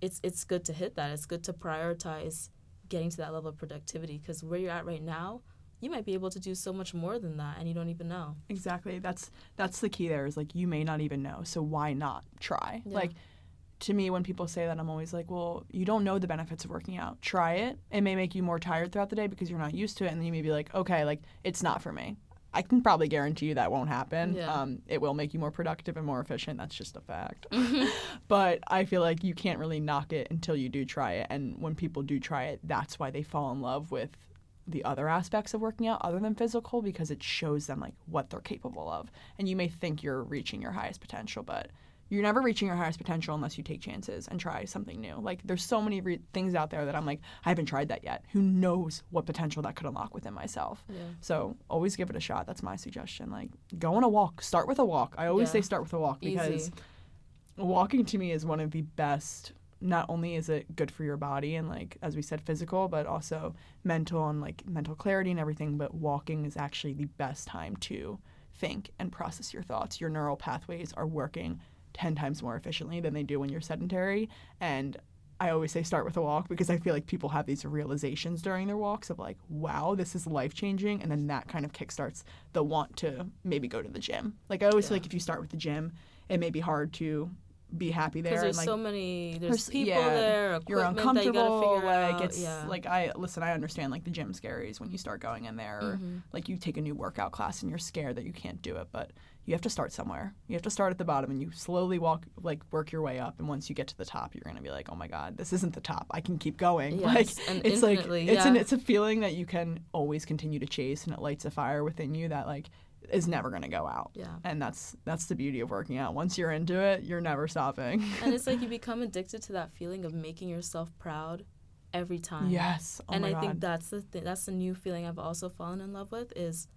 it's good to hit that. It's good to prioritize getting to that level of productivity, because where you're at right now, you might be able to do so much more than that, and you don't even know. Exactly. That's the key there, is, like, you may not even know, so why not try? Yeah. Like, to me, when people say that, I'm always like, well, you don't know the benefits of working out. Try it. It may make you more tired throughout the day because you're not used to it, and then you may be like, okay, like, it's not for me. I can probably guarantee you that won't happen. Yeah. It will make you more productive and more efficient. That's just a fact. But I feel like you can't really knock it until you do try it, and when people do try it, that's why they fall in love with the other aspects of working out other than physical, because it shows them, like, what they're capable of. And you may think you're reaching your highest potential, but you're never reaching your highest potential unless you take chances and try something new. Like, there's so many things out there that I'm like, I haven't tried that yet. Who knows what potential that could unlock within myself? Yeah. So always give it a shot. That's my suggestion. Like, go on a walk. Start with a walk. I always say start with a walk, because walking to me is one of the best. Not only is it good for your body and, like, as we said, physical, but also mental and, like, mental clarity and everything, but walking is actually the best time to think and process your thoughts. Your neural pathways are working 10 times more efficiently than they do when you're sedentary. And I always say start with a walk, because I feel like people have these realizations during their walks of, like, wow, this is life-changing, and then that kind of kickstarts the want to maybe go to the gym. Like, I always feel like if you start with the gym, it may be hard to be happy there. Because there's so many, there's people there, equipment you're uncomfortable, that you gotta figure out. It's like, I understand, like, the gym scaries when you start going in there, or like, you take a new workout class and you're scared that you can't do it, but you have to start somewhere. You have to start at the bottom, and you slowly work your way up, and once you get to the top, you're gonna be like, oh my God, this isn't the top. I can keep going. Yes, like, and it's infinitely, like it's a feeling that you can always continue to chase, and it lights a fire within you that, like, is never going to go out. Yeah. And that's the beauty of working out. Once you're into it, you're never stopping. And it's like you become addicted to that feeling of making yourself proud every time. Yes. Oh, and my I think God. that's the new feeling I've also fallen in love with, is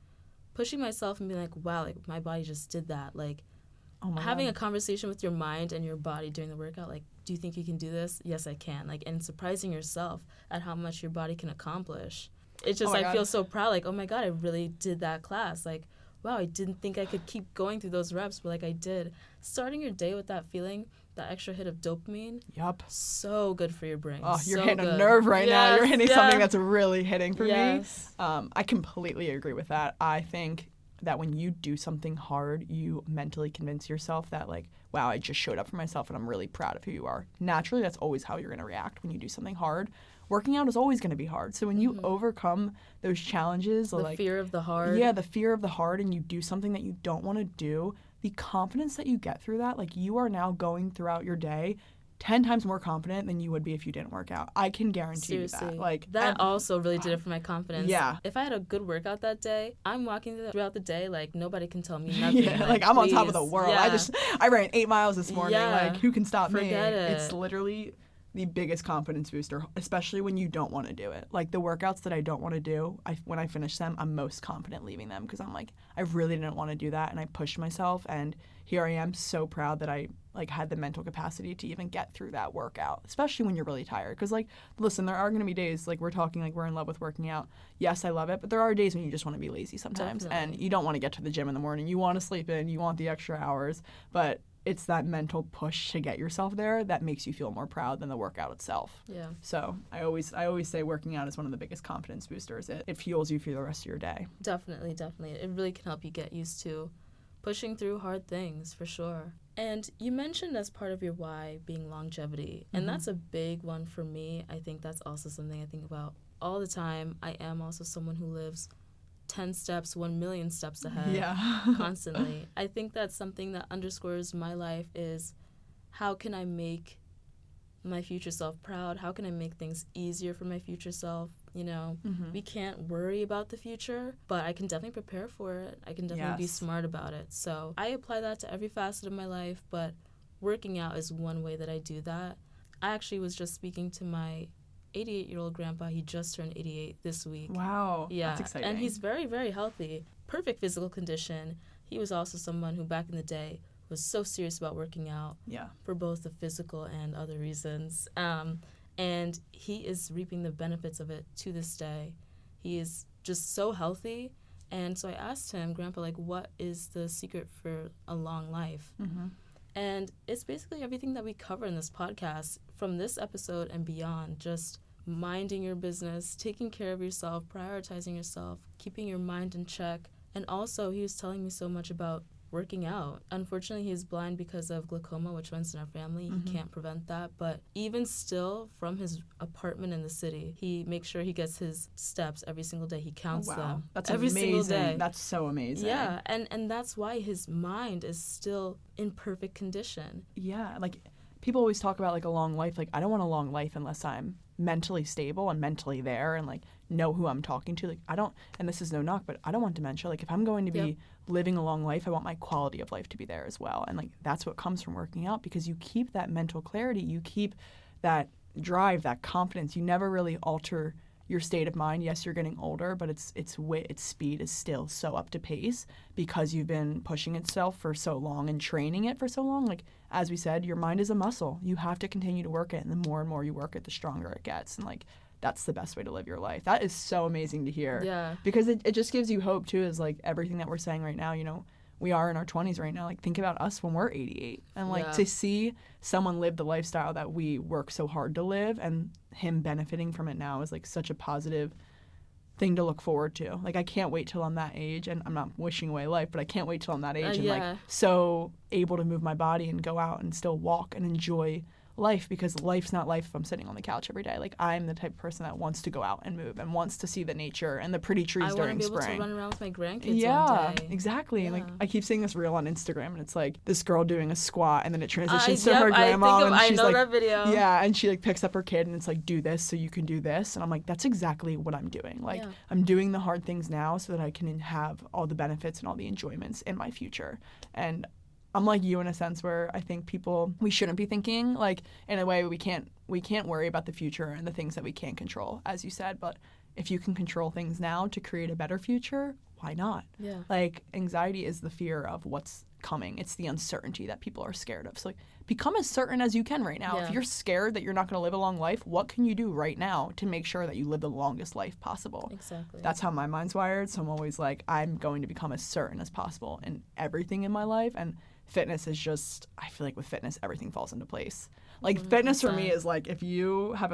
pushing myself and being like, wow, like, my body just did that. Like, having a conversation with your mind and your body during the workout, like, do you think you can do this? Yes, I can. Like, and surprising yourself at how much your body can accomplish. It's just, I feel so proud, like, oh my God, I really did that class. Like, wow, I didn't think I could keep going through those reps, but, like, I did. Starting your day with that feeling, that extra hit of dopamine, so good for your brain. Oh, you're so hitting good. a nerve right now. You're hitting something that's really hitting for me. Yes. I completely agree with that. I think that when you do something hard, you mentally convince yourself that, like, wow, I just showed up for myself and I'm really proud of who you are. Naturally, that's always how you're going to react when you do something hard. Working out is always going to be hard. So when you overcome those challenges, the fear of the hard. Yeah, the fear of the hard, and you do something that you don't want to do, the confidence that you get through that, like, you are now going throughout your day 10 times more confident than you would be if you didn't work out. I can guarantee you that. Like, that also really did it for my confidence. Yeah. If I had a good workout that day, I'm walking throughout the day, like, nobody can tell me nothing. Yeah, like, I'm on top of the world. Yeah. I ran 8 miles this morning. Yeah. Like, who can stop me? Forget it. It's literally the biggest confidence booster, especially when you don't want to do it. Like, the workouts that I don't want to do, when I finish them, I'm most confident leaving them, because I'm like, I really didn't want to do that, and I pushed myself, and here I am, so proud that I, like, had the mental capacity to even get through that workout, especially when you're really tired. Because, like, listen, there are going to be days, like, we're talking, like, we're in love with working out. Yes, I love it, but there are days when you just want to be lazy sometimes. Definitely. And you don't want to get to the gym in the morning. You want to sleep in. You want the extra hours. But it's that mental push to get yourself there that makes you feel more proud than the workout itself. Yeah. So I always say working out is one of the biggest confidence boosters. It fuels you for the rest of your day. Definitely. It really can help you get used to pushing through hard things, for sure. And you mentioned as part of your why being longevity, and that's a big one for me. I think that's also something I think about all the time, I am also someone who lives 10 steps, 1 million steps ahead constantly. I think that's something that underscores my life is how can I make my future self proud? How can I make things easier for my future self? You know, we can't worry about the future, but I can definitely prepare for it. I can definitely be smart about it. So I apply that to every facet of my life, but working out is one way that I do that. I actually was just speaking to my 88-year-old grandpa. He just turned 88 this week. Wow. Yeah. That's exciting. And he's very, very healthy. Perfect physical condition. He was also someone who back in the day was so serious about working out for both the physical and other reasons. And he is reaping the benefits of it to this day. He is just so healthy. And so I asked him, Grandpa, like, what is the secret for a long life? And it's basically everything that we cover in this podcast from this episode and beyond. Just minding your business, taking care of yourself, prioritizing yourself, keeping your mind in check. And also, he was telling me so much about working out. Unfortunately, he's blind because of glaucoma, which runs in our family. He can't prevent that. But even still, from his apartment in the city, he makes sure he gets his steps every single day. He counts them. That's every amazing. Single day. That's so amazing. Yeah, and that's why his mind is still in perfect condition. Yeah, like people always talk about like a long life. Like I don't want a long life unless I'm mentally stable and mentally there and like know who I'm talking to. Like I don't, and this is no knock, but I don't want dementia. Like if I'm going to be living a long life, I want my quality of life to be there as well. And like that's what comes from working out, because you keep that mental clarity, you keep that drive, that confidence. You never really alter your state of mind. Yes, you're getting older, but its speed is still so up to pace because you've been pushing itself for so long and training it for so long. Like as we said, your mind is a muscle. You have to continue to work it, and the more and more you work it, the stronger it gets. And like that's the best way to live your life. That is so amazing to hear. Yeah. Because it just gives you hope too, is like everything that we're saying right now, you know, we are in our 20s right now. Like think about us when we're 88. And like to see someone live the lifestyle that we work so hard to live and him benefiting from it now is like such a positive thing to look forward to. Like I can't wait till I'm that age, and I'm not wishing away life, but I can't wait till I'm that age and like so able to move my body and go out and still walk and enjoy life, because life's not life if I'm sitting on the couch every day. Like I'm the type of person that wants to go out and move and wants to see the nature and the pretty trees during spring. I want to be able to run around with my grandkids one day. Exactly. Like I keep seeing this reel on Instagram, and it's like this girl doing a squat, and then it transitions to her grandma, and she's like, that video. Yeah, and she like picks up her kid, and it's like, do this so you can do this, and I'm like, that's exactly what I'm doing. Like I'm doing the hard things now so that I can have all the benefits and all the enjoyments in my future. And I'm like you in a sense where I think we shouldn't be thinking like in a way we can't worry about the future and the things that we can't control, as you said. But if you can control things now to create a better future, why not? Yeah. Like anxiety is the fear of what's coming. It's the uncertainty that people are scared of. So like become as certain as you can right now. If you're scared that you're not going to live a long life, what can you do right now to make sure that you live the longest life possible? Exactly. That's how my mind's wired. So I'm always like, I'm going to become as certain as possible in everything in my life. And fitness is just, I feel like with fitness, everything falls into place. Like 100%. Fitness for me is like if you have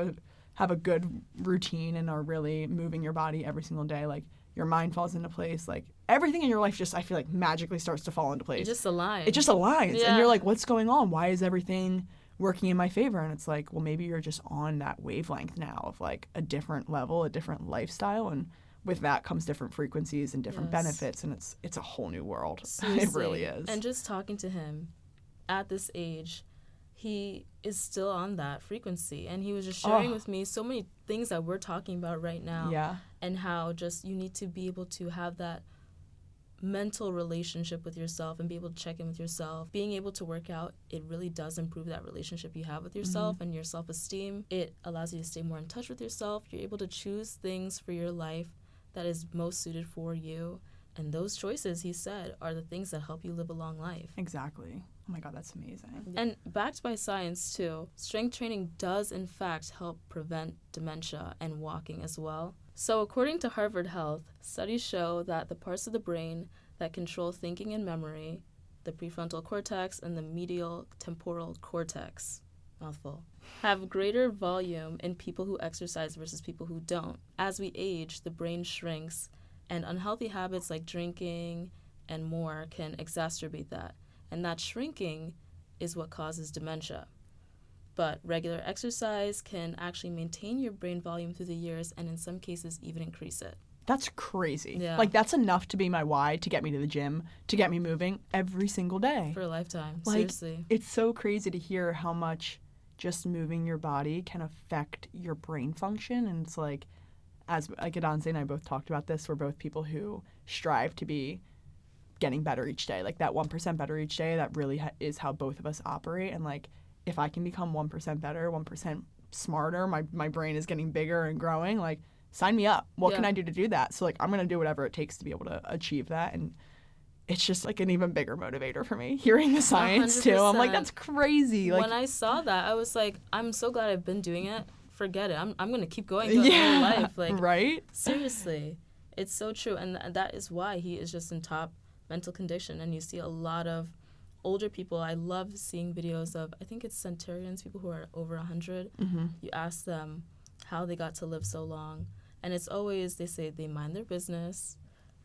a good routine and are really moving your body every single day, like your mind falls into place. Like everything in your life just, I feel like magically starts to fall into place. It just aligns. Yeah. And you're like, what's going on? Why is everything working in my favor? And it's like, well, maybe you're just on that wavelength now of like a different level, a different lifestyle. And with that comes different frequencies and different benefits, and it's a whole new world. Seriously. It really is. And just talking to him at this age, he is still on that frequency, and he was just sharing with me so many things that we're talking about right now. Yeah. And how just you need to be able to have that mental relationship with yourself and be able to check in with yourself. Being able to work out, it really does improve that relationship you have with yourself and your self-esteem. It allows you to stay more in touch with yourself. You're able to choose things for your life that is most suited for you. And those choices, he said, are the things that help you live a long life. Exactly. Oh my God, that's amazing. And backed by science, too, strength training does, in fact, help prevent dementia and walking as well. So according to Harvard Health, studies show that the parts of the brain that control thinking and memory, the prefrontal cortex and the medial temporal cortex, mouthful, have greater volume in people who exercise versus people who don't. As we age, the brain shrinks, and unhealthy habits like drinking and more can exacerbate that. And that shrinking is what causes dementia. But regular exercise can actually maintain your brain volume through the years and in some cases even increase it. That's crazy. Yeah. Like, that's enough to be my why, to get me to the gym, to get me moving every single day. For a lifetime, like, seriously. It's so crazy to hear how much just moving your body can affect your brain function. And it's like, as like Adanze and I both talked about this, we're both people who strive to be getting better each day. Like, that 1% better each day, that really is how both of us operate. And, like, if I can become 1% better, 1% smarter, my brain is getting bigger and growing, like, sign me up. What can I do to do that? So, like, I'm going to do whatever it takes to be able to achieve that. And it's just, like, an even bigger motivator for me, hearing the science, 100%. too. I'm like, that's crazy. Like, when I saw that, I was like, I'm so glad I've been doing it. Forget it. I'm going to keep going through my whole life. Like, right? Seriously. It's so true. And that is why he is just in top mental condition. And you see a lot of older people. I love seeing videos of, I think it's centurions, people who are over 100. Mm-hmm. You ask them how they got to live so long. And it's always, they say they mind their business.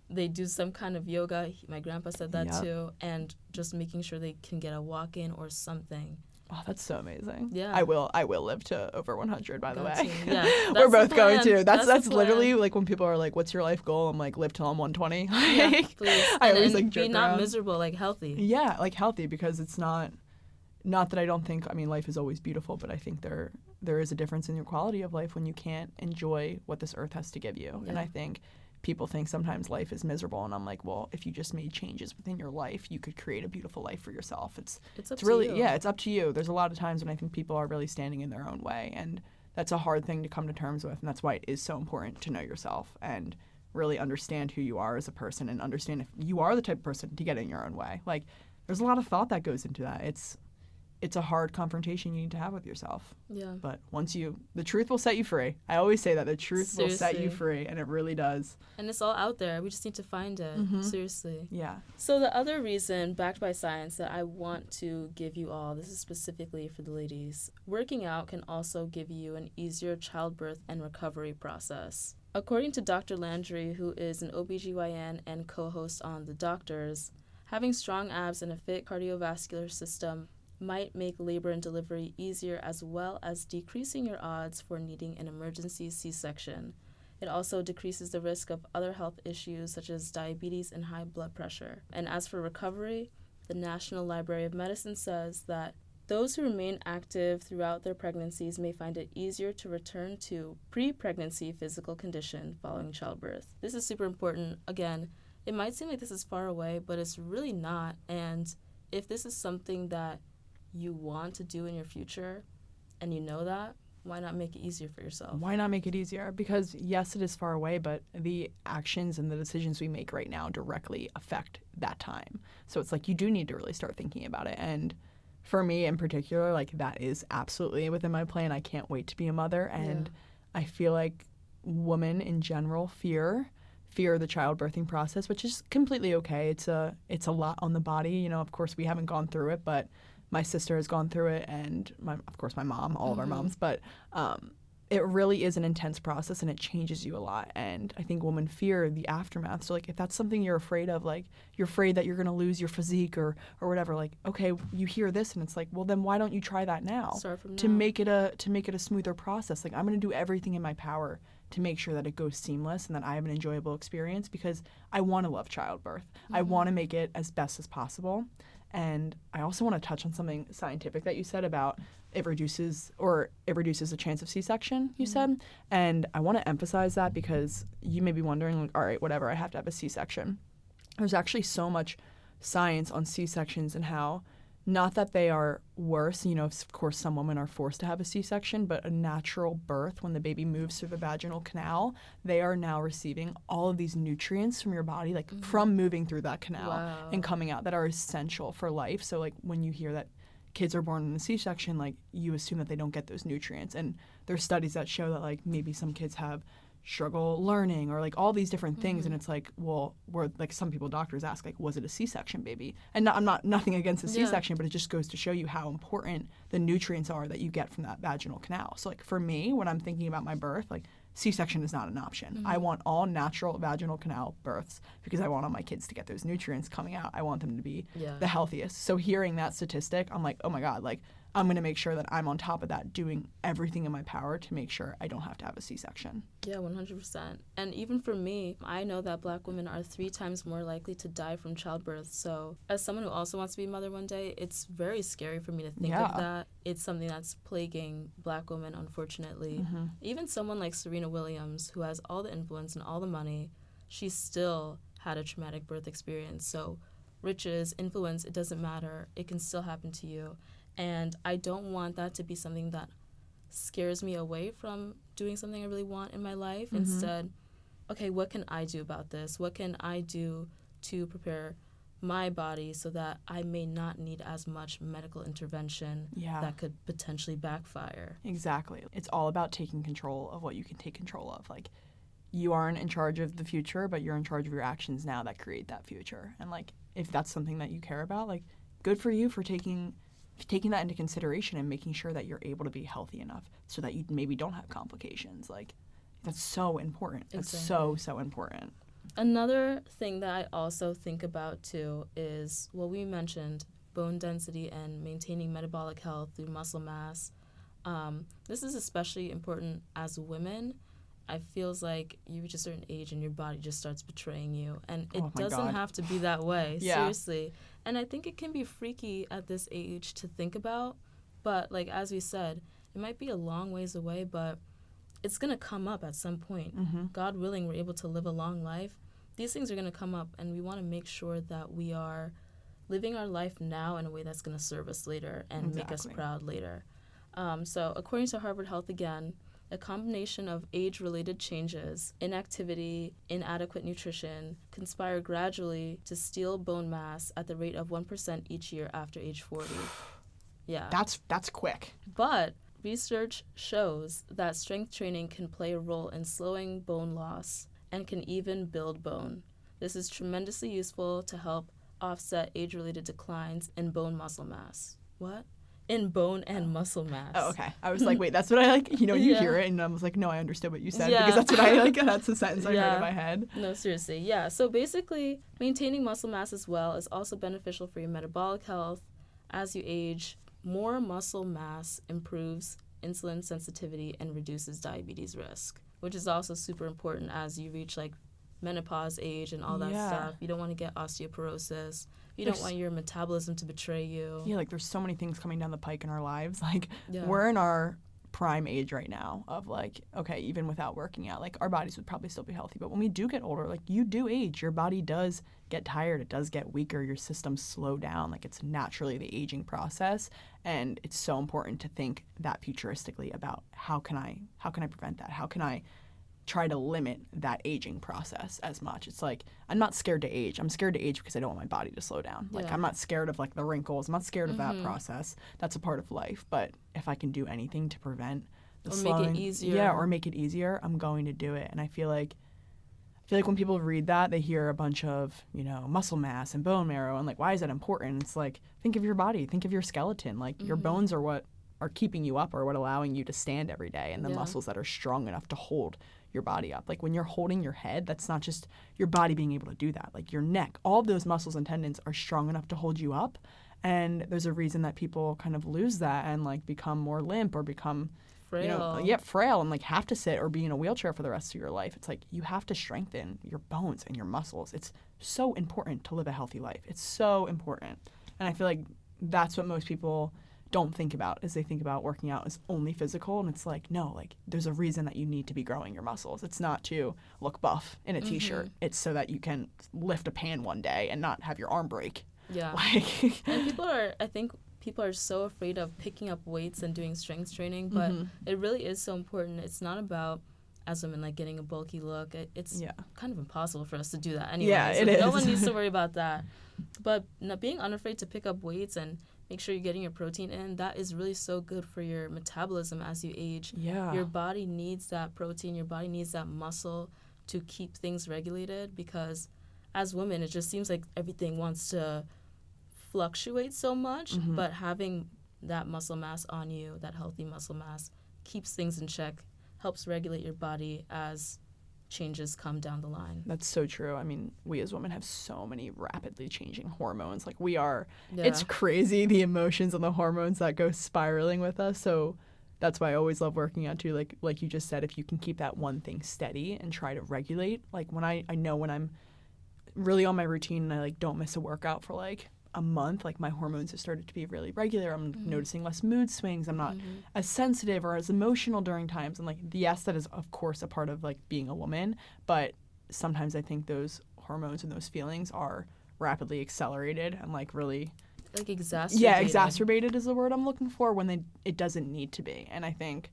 They do some kind of yoga. My grandpa said that too. And just making sure they can get a walk in or something. Oh, that's so amazing. Yeah. I will live to over 100, by the way. Yeah. We're both going to. That's literally, plan. like, when people are like, what's your life goal? I'm like, live till I'm 120. Yeah, please. I always, and like, joke be not around. miserable, like, healthy. Yeah, like, healthy, because it's not that I don't think, I mean, life is always beautiful, but I think there is a difference in your quality of life when you can't enjoy what this earth has to give you. Yeah. And I think people think sometimes life is miserable, and I'm like, well, if you just made changes within your life, you could create a beautiful life for yourself. It's up really, to you. yeah, it's up to you. There's a lot of times when I think people are really standing in their own way, and that's a hard thing to come to terms with, and that's why it is so important to know yourself and really understand who you are as a person and understand if you are the type of person to get in your own way. Like, there's a lot of thought that goes into that. It's a hard confrontation you need to have with yourself. Yeah. But the truth will set you free. I always say that the truth will set you Seriously. free, and it really does. And it's all out there. We just need to find it. Mhm. Seriously. Yeah. So the other reason, backed by science, that I want to give you all, this is specifically for the ladies, working out can also give you an easier childbirth and recovery process. According to Dr. Landry, who is an OBGYN and co-host on The Doctors, having strong abs and a fit cardiovascular system might make labor and delivery easier, as well as decreasing your odds for needing an emergency C-section. It also decreases the risk of other health issues such as diabetes and high blood pressure. And as for recovery, the National Library of Medicine says that those who remain active throughout their pregnancies may find it easier to return to pre-pregnancy physical condition following childbirth. This is super important. Again, it might seem like this is far away, but it's really not. And if this is something that you want to do in your future and you know that, why not make it easier for yourself? Why not make it easier? Because yes, it is far away, but the actions and the decisions we make right now directly affect that time. So it's like you do need to really start thinking about it. And for me in particular, like, that is absolutely within my plan. I can't wait to be a mother. And I feel like women in general fear the childbirthing process, which is completely okay. It's a lot on the body. You know, of course, we haven't gone through it, but my sister has gone through it, and of course my mom, all of our moms. But it really is an intense process, and it changes you a lot. And I think women fear the aftermath. So, like, if that's something you're afraid of, like, you're afraid that you're going to lose your physique or whatever, like, okay, you hear this, and it's like, well, then why don't you try that now? Start from to now. make it a smoother process. Like, I'm going to do everything in my power to make sure that it goes seamless and that I have an enjoyable experience, because I want to love childbirth. I want to make it as best as possible. And I also want to touch on something scientific that you said about it reduces the chance of C-section, you said. And I want to emphasize that, because you may be wondering, like, all right, whatever, I have to have a C-section. There's actually so much science on C-sections and how, not that they are worse, you know, of course some women are forced to have a C-section, but a natural birth, when the baby moves through the vaginal canal, they are now receiving all of these nutrients from your body, like from moving through that canal and coming out, that are essential for life. So, like, when you hear that kids are born in a C-section, like, you assume that they don't get those nutrients. And there's studies that show that, like, maybe some kids have struggle learning or, like, all these different things. And it's like, well, we're like, some people, doctors ask, like, was it a C-section baby? And I'm nothing against a C-section, but it just goes to show you how important the nutrients are that you get from that vaginal canal. So, like, for me, when I'm thinking about my birth, like, C-section is not an option. I want all natural vaginal canal births, because I want all my kids to get those nutrients coming out. I want them to be the healthiest. So hearing that statistic, I'm like, oh my God, like, I'm going to make sure that I'm on top of that, doing everything in my power to make sure I don't have to have a C-section. Yeah, 100%. And even for me, I know that Black women are 3 times more likely to die from childbirth. So as someone who also wants to be a mother one day, it's very scary for me to think of that. It's something that's plaguing Black women, unfortunately. Even someone like Serena Williams, who has all the influence and all the money, she still had a traumatic birth experience. So riches, influence, it doesn't matter. It can still happen to you. And I don't want that to be something that scares me away from doing something I really want in my life. Instead, okay, what can I do about this? What can I do to prepare my body so that I may not need as much medical intervention that could potentially backfire? Exactly. It's all about taking control of what you can take control of. Like, you aren't in charge of the future, but you're in charge of your actions now that create that future. And, like, if that's something that you care about, like, good for you for taking that into consideration and making sure that you're able to be healthy enough so that you maybe don't have complications. Like, that's so important. That's so important. Another thing that I also think about too is, well, we mentioned bone density and maintaining metabolic health through muscle mass. This is especially important as women. I feels like you reach a certain age and your body just starts betraying you. And it doesn't have to be that way, seriously. And I think it can be freaky at this age to think about. But like as we said, it might be a long ways away, but it's going to come up at some point. God willing, we're able to live a long life. These things are going to come up, and we want to make sure that we are living our life now in a way that's going to serve us later and make us proud later. So according to Harvard Health again, a combination of age-related changes, inactivity, inadequate nutrition conspire gradually to steal bone mass at the rate of 1% each year after age 40. Yeah. That's quick. But research shows that strength training can play a role in slowing bone loss and can even build bone. This is tremendously useful to help offset age-related declines in bone muscle mass. What? In bone and muscle mass. Oh, okay. I was like, wait, that's what I like, you hear it, and I was like, no, I understood what you said, because that's what I like, that's the sentence I heard in my head. No, seriously, yeah. So basically, maintaining muscle mass as well is also beneficial for your metabolic health. As you age, more muscle mass improves insulin sensitivity and reduces diabetes risk, which is also super important as you reach, like, menopause age and all that stuff. You don't want to get osteoporosis. You don't want your metabolism to betray you. Yeah, like, there's so many things coming down the pike in our lives. Like, we're in our prime age right now of, like, okay, even without working out, like, our bodies would probably still be healthy. But when we do get older, like, you do age. Your body does get tired. It does get weaker. Your systems slow down. Like, it's naturally the aging process. And it's so important to think that futuristically about how can I prevent that? How can I try to limit that aging process as much? It's like, I'm not scared to age. I'm scared to age because I don't want my body to slow down. Like, I'm not scared of, like, the wrinkles. I'm not scared of that process. That's a part of life. But if I can do anything to prevent the slowing, make it easier. Yeah, or make it easier, I'm going to do it. And I feel like when people read that, they hear a bunch of, muscle mass and bone marrow, and, like, why is that important? It's like, think of your body. Think of your skeleton. Like, your bones are what are keeping you up, or what allowing you to stand every day, and the muscles that are strong enough to hold your body up. Like, when you're holding your head, that's not just your body being able to do that. Like, your neck, all of those muscles and tendons are strong enough to hold you up. And there's a reason that people kind of lose that and, like, become more limp or become frail. Frail and, like, have to sit or be in a wheelchair for the rest of your life. It's like, you have to strengthen your bones and your muscles. It's so important to live a healthy life. It's so important. And I feel like that's what most people don't think about, is they think about working out as only physical, and it's like, no, like, there's a reason that you need to be growing your muscles. It's not to look buff in a t-shirt. It's so that you can lift a pan one day and not have your arm break. Yeah. And I think people are so afraid of picking up weights and doing strength training, but it really is so important. It's not about, as women, like, getting a bulky look. It's kind of impossible for us to do that anyway. Yeah, so it is. No one needs to worry about that. But being unafraid to pick up weights and make sure you're getting your protein in, that is really so good for your metabolism as you age. Yeah. Your body needs that protein. Your body needs that muscle to keep things regulated, because as women, it just seems like everything wants to fluctuate so much, but having that muscle mass on you, that healthy muscle mass, keeps things in check, helps regulate your body as changes come down the line. That's so true. I mean, we as women have so many rapidly changing hormones. Like it's crazy, the emotions and the hormones that go spiraling with us. So that's why I always love working out too. Like you just said, if you can keep that one thing steady and try to regulate, like when I know when I'm really on my routine and I like don't miss a workout for like a month, like my hormones have started to be really regular. I'm noticing less mood swings. I'm not as sensitive or as emotional during times. And like, yes, that is of course a part of like being a woman, but sometimes I think those hormones and those feelings are rapidly accelerated and like really like exacerbated. Yeah, exacerbated is the word I'm looking for when it doesn't need to be. And I think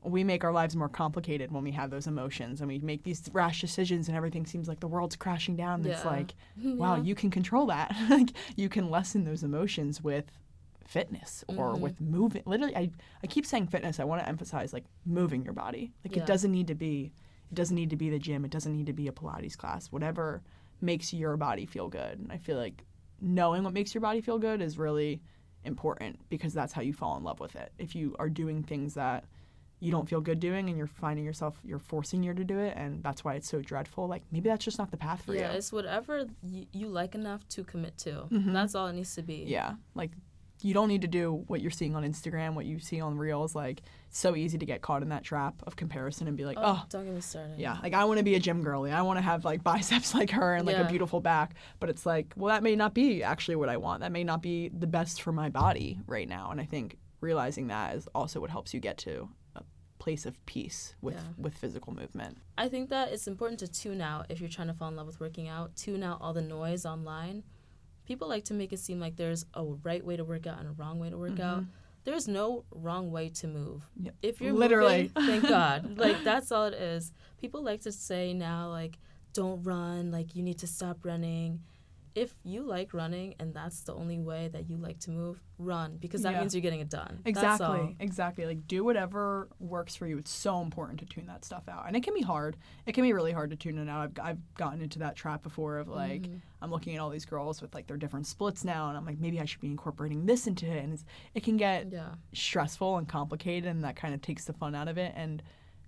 we make our lives more complicated when we have those emotions and we make these rash decisions and everything seems like the world's crashing down. And it's like, wow, you can control that. Like you can lessen those emotions with fitness or with moving. Literally, I keep saying fitness. I want to emphasize like moving your body. Like it doesn't need to be the gym. It doesn't need to be a Pilates class. Whatever makes your body feel good. And I feel like knowing what makes your body feel good is really important because that's how you fall in love with it. If you are doing things that you don't feel good doing and you're finding yourself, you're forcing you to do it, and that's why it's so dreadful, like maybe that's just not the path for you. Yeah, it's whatever you like enough to commit to. That's all it needs to be. Yeah, like you don't need to do what you're seeing on Instagram, what you see on Reels. Like it's so easy to get caught in that trap of comparison and be like, oh don't get me started. Yeah, like I want to be a gym girly. I want to have like biceps like her and like a beautiful back. But it's like, well, that may not be actually what I want. That may not be the best for my body right now. And I think realizing that is also what helps you get to place of peace with physical movement. I think that it's important to tune out if you're trying to fall in love with working out, tune out all the noise online. People like to make it seem like there's a right way to work out and a wrong way to work out. There's no wrong way to move. Yep. If you're moving, thank God. Like that's all it is. People like to say now like don't run, like you need to stop running. If you like running and that's the only way that you like to move, run because that means you're getting it done. Exactly. Like do whatever works for you. It's so important to tune that stuff out. And it can be hard. It can be really hard to tune it out. I've gotten into that trap before of like I'm looking at all these girls with like their different splits now and I'm like maybe I should be incorporating this into it. And it can get stressful and complicated and that kind of takes the fun out of it. And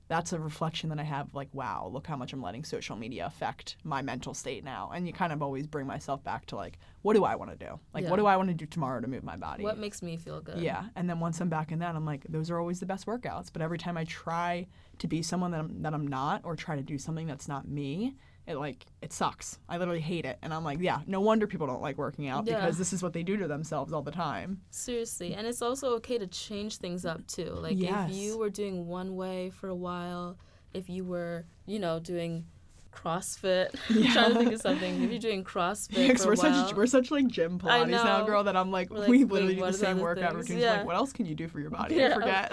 that's a reflection that I have, like, wow, look how much I'm letting social media affect my mental state now. And you kind of always bring myself back to, like, what do I want to do? Like, what do I want to do tomorrow to move my body? What makes me feel good? Yeah. And then once I'm back in that, I'm like, those are always the best workouts. But every time I try to be someone that I'm not or try to do something that's not me, it sucks. I literally hate it. And I'm like, yeah, no wonder people don't like working out because this is what they do to themselves all the time. Seriously. And it's also okay to change things up too. Like if you were doing one way for a while, if you were, doing CrossFit, I'm trying to think of something. If you're doing CrossFit for a while. We're such like gym Pilates now, girl, that I'm like, we literally do the same workout routines. Yeah. Like, what else can you do for your body? I forget.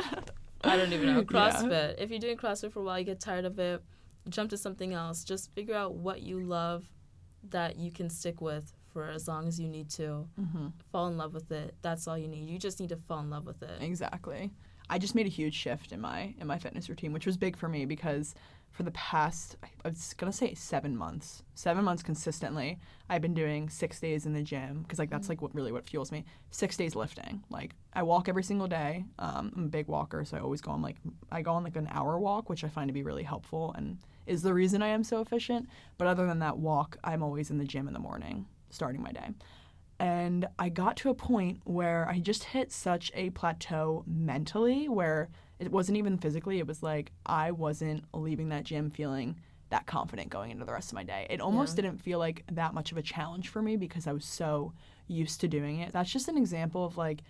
I don't even know. CrossFit. If you're doing CrossFit for a while, you get tired of it, jump to something else. Just figure out what you love that you can stick with for as long as you need to. Fall in love with it. That's all you need. You just need to fall in love with it. Exactly. I just made a huge shift in my fitness routine, which was big for me because for the past, I was going to say 7 months consistently, I've been doing 6 days in the gym because like that's like what fuels me. 6 days lifting. Like I walk every single day. I'm a big walker, so I always go on like an hour walk, which I find to be really helpful and is the reason I am so efficient. But other than that walk, I'm always in the gym in the morning, starting my day. And I got to a point where I just hit such a plateau mentally where it wasn't even physically. It was like I wasn't leaving that gym feeling that confident going into the rest of my day. It almost didn't feel like that much of a challenge for me because I was so used to doing it. That's just an example of like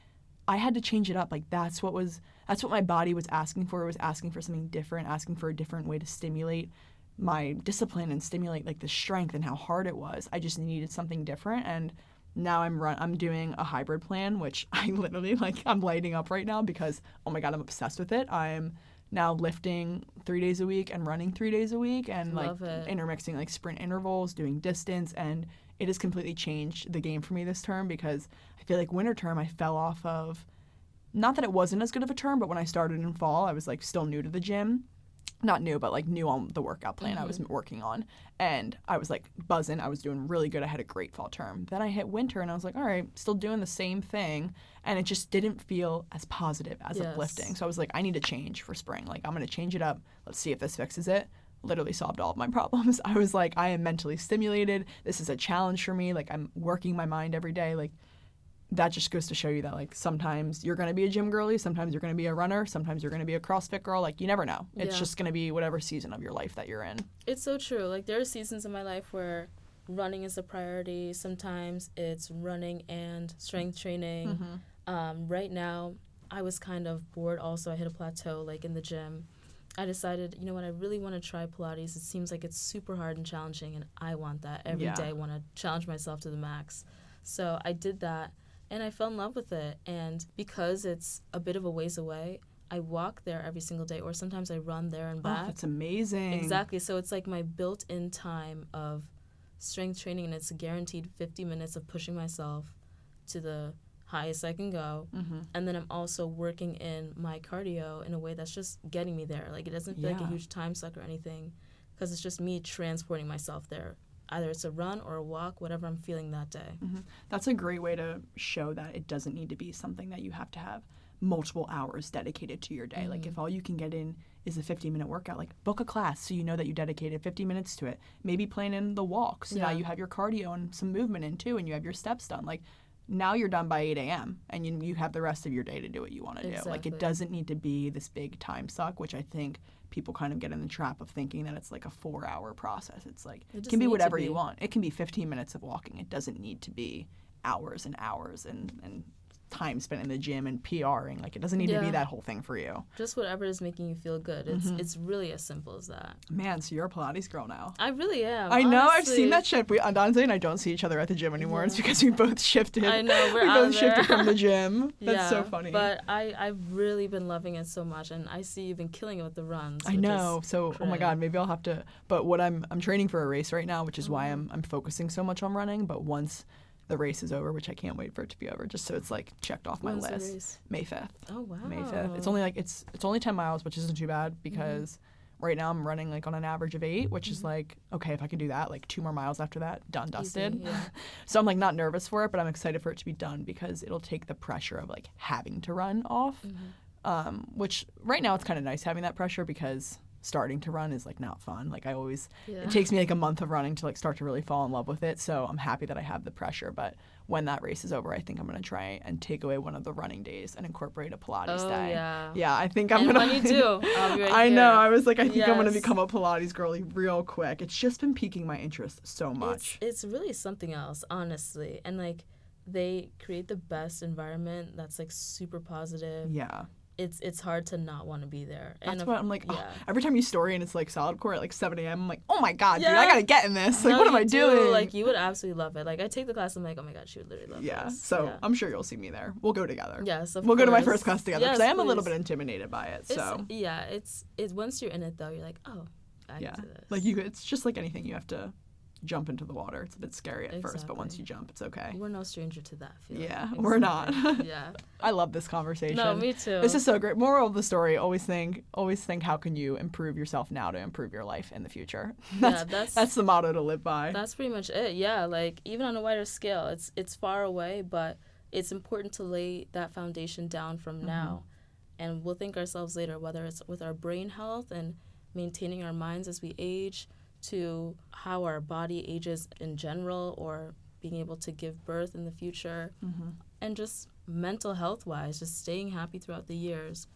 I had to change it up. Like that's what my body was asking for. It was asking for something different, asking for a different way to stimulate my discipline and stimulate like the strength and how hard it was. I just needed something different. And now I'm doing a hybrid plan, which I literally I'm lighting up right now because, oh my God, I'm obsessed with it. I'm now lifting 3 days a week and running 3 days a week and intermixing like sprint intervals, doing distance. And it has completely changed the game for me this term because I feel like winter term I fell off of, not that it wasn't as good of a term, but when I started in fall, I was like still new to the gym. Not new, but like new on the workout plan I was working on. And I was like buzzing. I was doing really good. I had a great fall term. Then I hit winter and I was like, all right, still doing the same thing. And it just didn't feel as positive as uplifting. So I was like, I need to change for spring. Like I'm going to change it up. Let's see if this fixes it. literally solved all of my problems. I was like, I am mentally stimulated. This is a challenge for me. Like, I'm working my mind every day. Like, that just goes to show you that, like, sometimes you're going to be a gym girly, sometimes you're going to be a runner, sometimes you're going to be a CrossFit girl. Like, you never know. It's just going to be whatever season of your life that you're in. It's so true. Like, there are seasons in my life where running is a priority. Sometimes it's running and strength training. Right now, I was kind of bored also. I hit a plateau, like, in the gym. I decided, you know what, I really want to try Pilates. It seems like it's super hard and challenging, and I want that every day. I want to challenge myself to the max. So I did that. And I fell in love with it. And because it's a bit of a ways away, I walk there every single day, or sometimes I run there and back. Oh, that's amazing. Exactly. So it's like my built-in time of strength training, and it's a guaranteed 50 minutes of pushing myself to the highest I can go. And then I'm also working in my cardio in a way that's just getting me there. Like, it doesn't feel like a huge time suck or anything, because it's just me transporting myself there. Either it's a run or a walk, whatever I'm feeling that day. That's a great way to show that it doesn't need to be something that you have to have multiple hours dedicated to your day. Like, if all you can get in is a 50-minute workout, like, book a class so you know that you dedicated 50 minutes to it. Maybe plan in the walk, so now you have your cardio and some movement in too, and you have your steps done. Like, now you're done by 8 a.m. and you have the rest of your day to do what you want to do. Like, it doesn't need to be this big time suck, which I think people kind of get in the trap of thinking that it's like a 4-hour process. It's like, it can be whatever you want. It can be 15 minutes of walking. It doesn't need to be hours and hours and time spent in the gym and PRing. Like, it doesn't need to be that whole thing for you. Just whatever is making you feel good. It's really as simple as that. Man, so you're a Pilates girl now. I really am. I know. I've seen that shift. Dante and I don't see each other at the gym anymore. It's because we both shifted. I know. We both shifted from the gym. That's so funny. But I've really been loving it so much, and I see you've been killing it with the runs. I know. So, great. Oh my God, maybe I'll have to. But what I'm training for a race right now, which is why I'm focusing so much on running. But once the race is over, which I can't wait for it to be over, just so it's like checked off my list. May 5th. Oh wow. May 5th. It's only like it's only 10 miles, which isn't too bad, because right now I'm running like on an average of 8, which is like, okay, if I can do that, like 2 more miles after that, done, dusted. Easy, yeah. So I'm like not nervous for it, but I'm excited for it to be done, because it'll take the pressure of like having to run off. Which right now it's kind of nice having that pressure, because starting to run is like not fun. Like, it takes me like a month of running to like start to really fall in love with it. So I'm happy that I have the pressure. But when that race is over, I think I'm going to try and take away one of the running days and incorporate a Pilates day. Yeah, I think I'm going to. And when you do, I'll be right I here. know. I was like, I think I'm going to become a Pilates girly real quick. It's just been piquing my interest so much. It's really something else, honestly. And like, they create the best environment that's like super positive. Yeah. It's hard to not want to be there. That's what I'm like, every time you story and it's like solid core at like 7 a.m., I'm like, oh my God, dude, I got to get in this. Like, what am I doing? Like, you would absolutely love it. Like, I take the class, I'm like, oh my God, she would literally love this. So I'm sure you'll see me there. We'll go together. Yes, we'll go to my first class together, because I am a little bit intimidated by it. It's once you're in it though, you're like, oh, I can do this. Like, it's just like anything. You have to jump into the water. It's a bit scary at first, but once you jump, it's okay. We're no stranger to that feeling. Yeah, we're not. Yeah. I love this conversation. No, me too. This is so great. Moral of the story, always think how can you improve yourself now to improve your life in the future. That's the motto to live by. That's pretty much it. Yeah, like, even on a wider scale, it's far away, but it's important to lay that foundation down from now. And we'll thank ourselves later, whether it's with our brain health and maintaining our minds as we age, to how our body ages in general, or being able to give birth in the future, and just mental health wise, just staying happy throughout the years.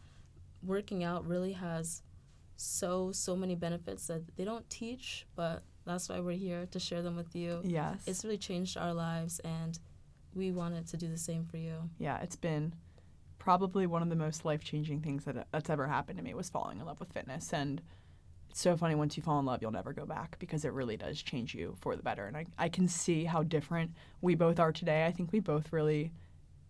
Working out really has so many benefits that they don't teach, but that's why we're here to share them with you. Yes. It's really changed our lives, and we wanted to do the same for you. Yeah, it's been probably one of the most life-changing things that's ever happened to me, was falling in love with fitness. And it's so funny, once you fall in love, you'll never go back, because it really does change you for the better. And I can see how different we both are today. I think we both really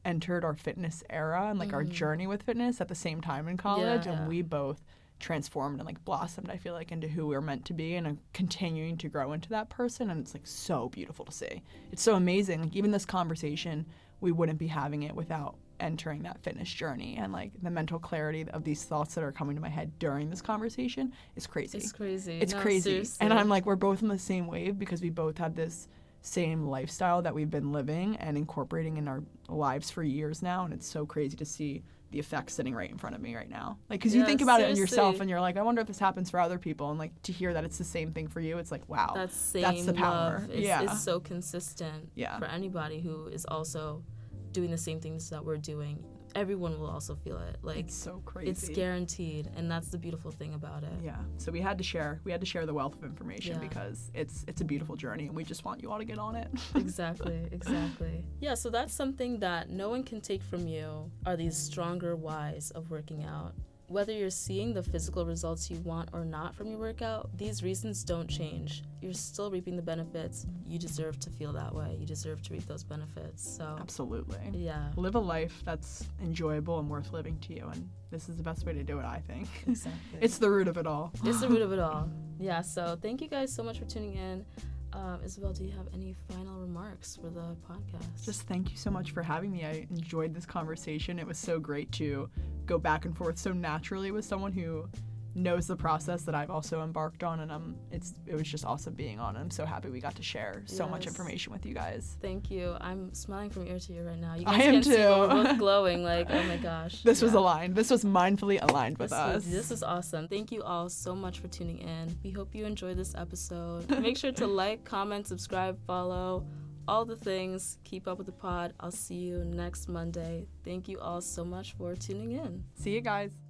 entered our fitness era and like our journey with fitness at the same time in college, and we both transformed and like blossomed, I feel like, into who we're meant to be, and are continuing to grow into that person. And it's like so beautiful to see. It's so amazing. Like, even this conversation, we wouldn't be having it without entering that fitness journey, and like the mental clarity of these thoughts that are coming to my head during this conversation is crazy. It's crazy. It's crazy. Seriously. And I'm like, we're both on the same wave, because we both have this same lifestyle that we've been living and incorporating in our lives for years now. And it's so crazy to see the effect sitting right in front of me right now. Like, because you think about it in yourself and you're like, I wonder if this happens for other people. And, like, to hear that it's the same thing for you, it's like, wow, that's the power. It's so consistent for anybody who is also doing the same things that we're doing. Everyone will also feel it. Like, it's so crazy. It's guaranteed, and that's the beautiful thing about it. Yeah. So we had to share the wealth of information because it's a beautiful journey, and we just want you all to get on it. Exactly. Yeah, so that's something that no one can take from you, are these stronger whys of working out. Whether you're seeing the physical results you want or not from your workout, these reasons don't change. You're still reaping the benefits. You deserve to feel that way. You deserve to reap those benefits. So absolutely. Yeah. Live a life that's enjoyable and worth living to you, and this is the best way to do it, I think. Exactly. It's the root of it all. It's the root of it all. Yeah, so thank you guys so much for tuning in. Isabelle, do you have any final remarks for the podcast? Just thank you so much for having me. I enjoyed this conversation. It was so great to go back and forth so naturally with someone who knows the process that I've also embarked on, and it was just awesome being on. I'm so happy we got to share so much information with you guys. Thank you. I'm smiling from ear to ear right now. You guys I am can't too. See, we're both glowing. Like, oh my gosh. This was aligned. This was mindfully aligned with us. This is awesome. Thank you all so much for tuning in. We hope you enjoyed this episode. Make sure to like, comment, subscribe, follow, all the things. Keep up with the pod. I'll see you next Monday. Thank you all so much for tuning in. See you guys.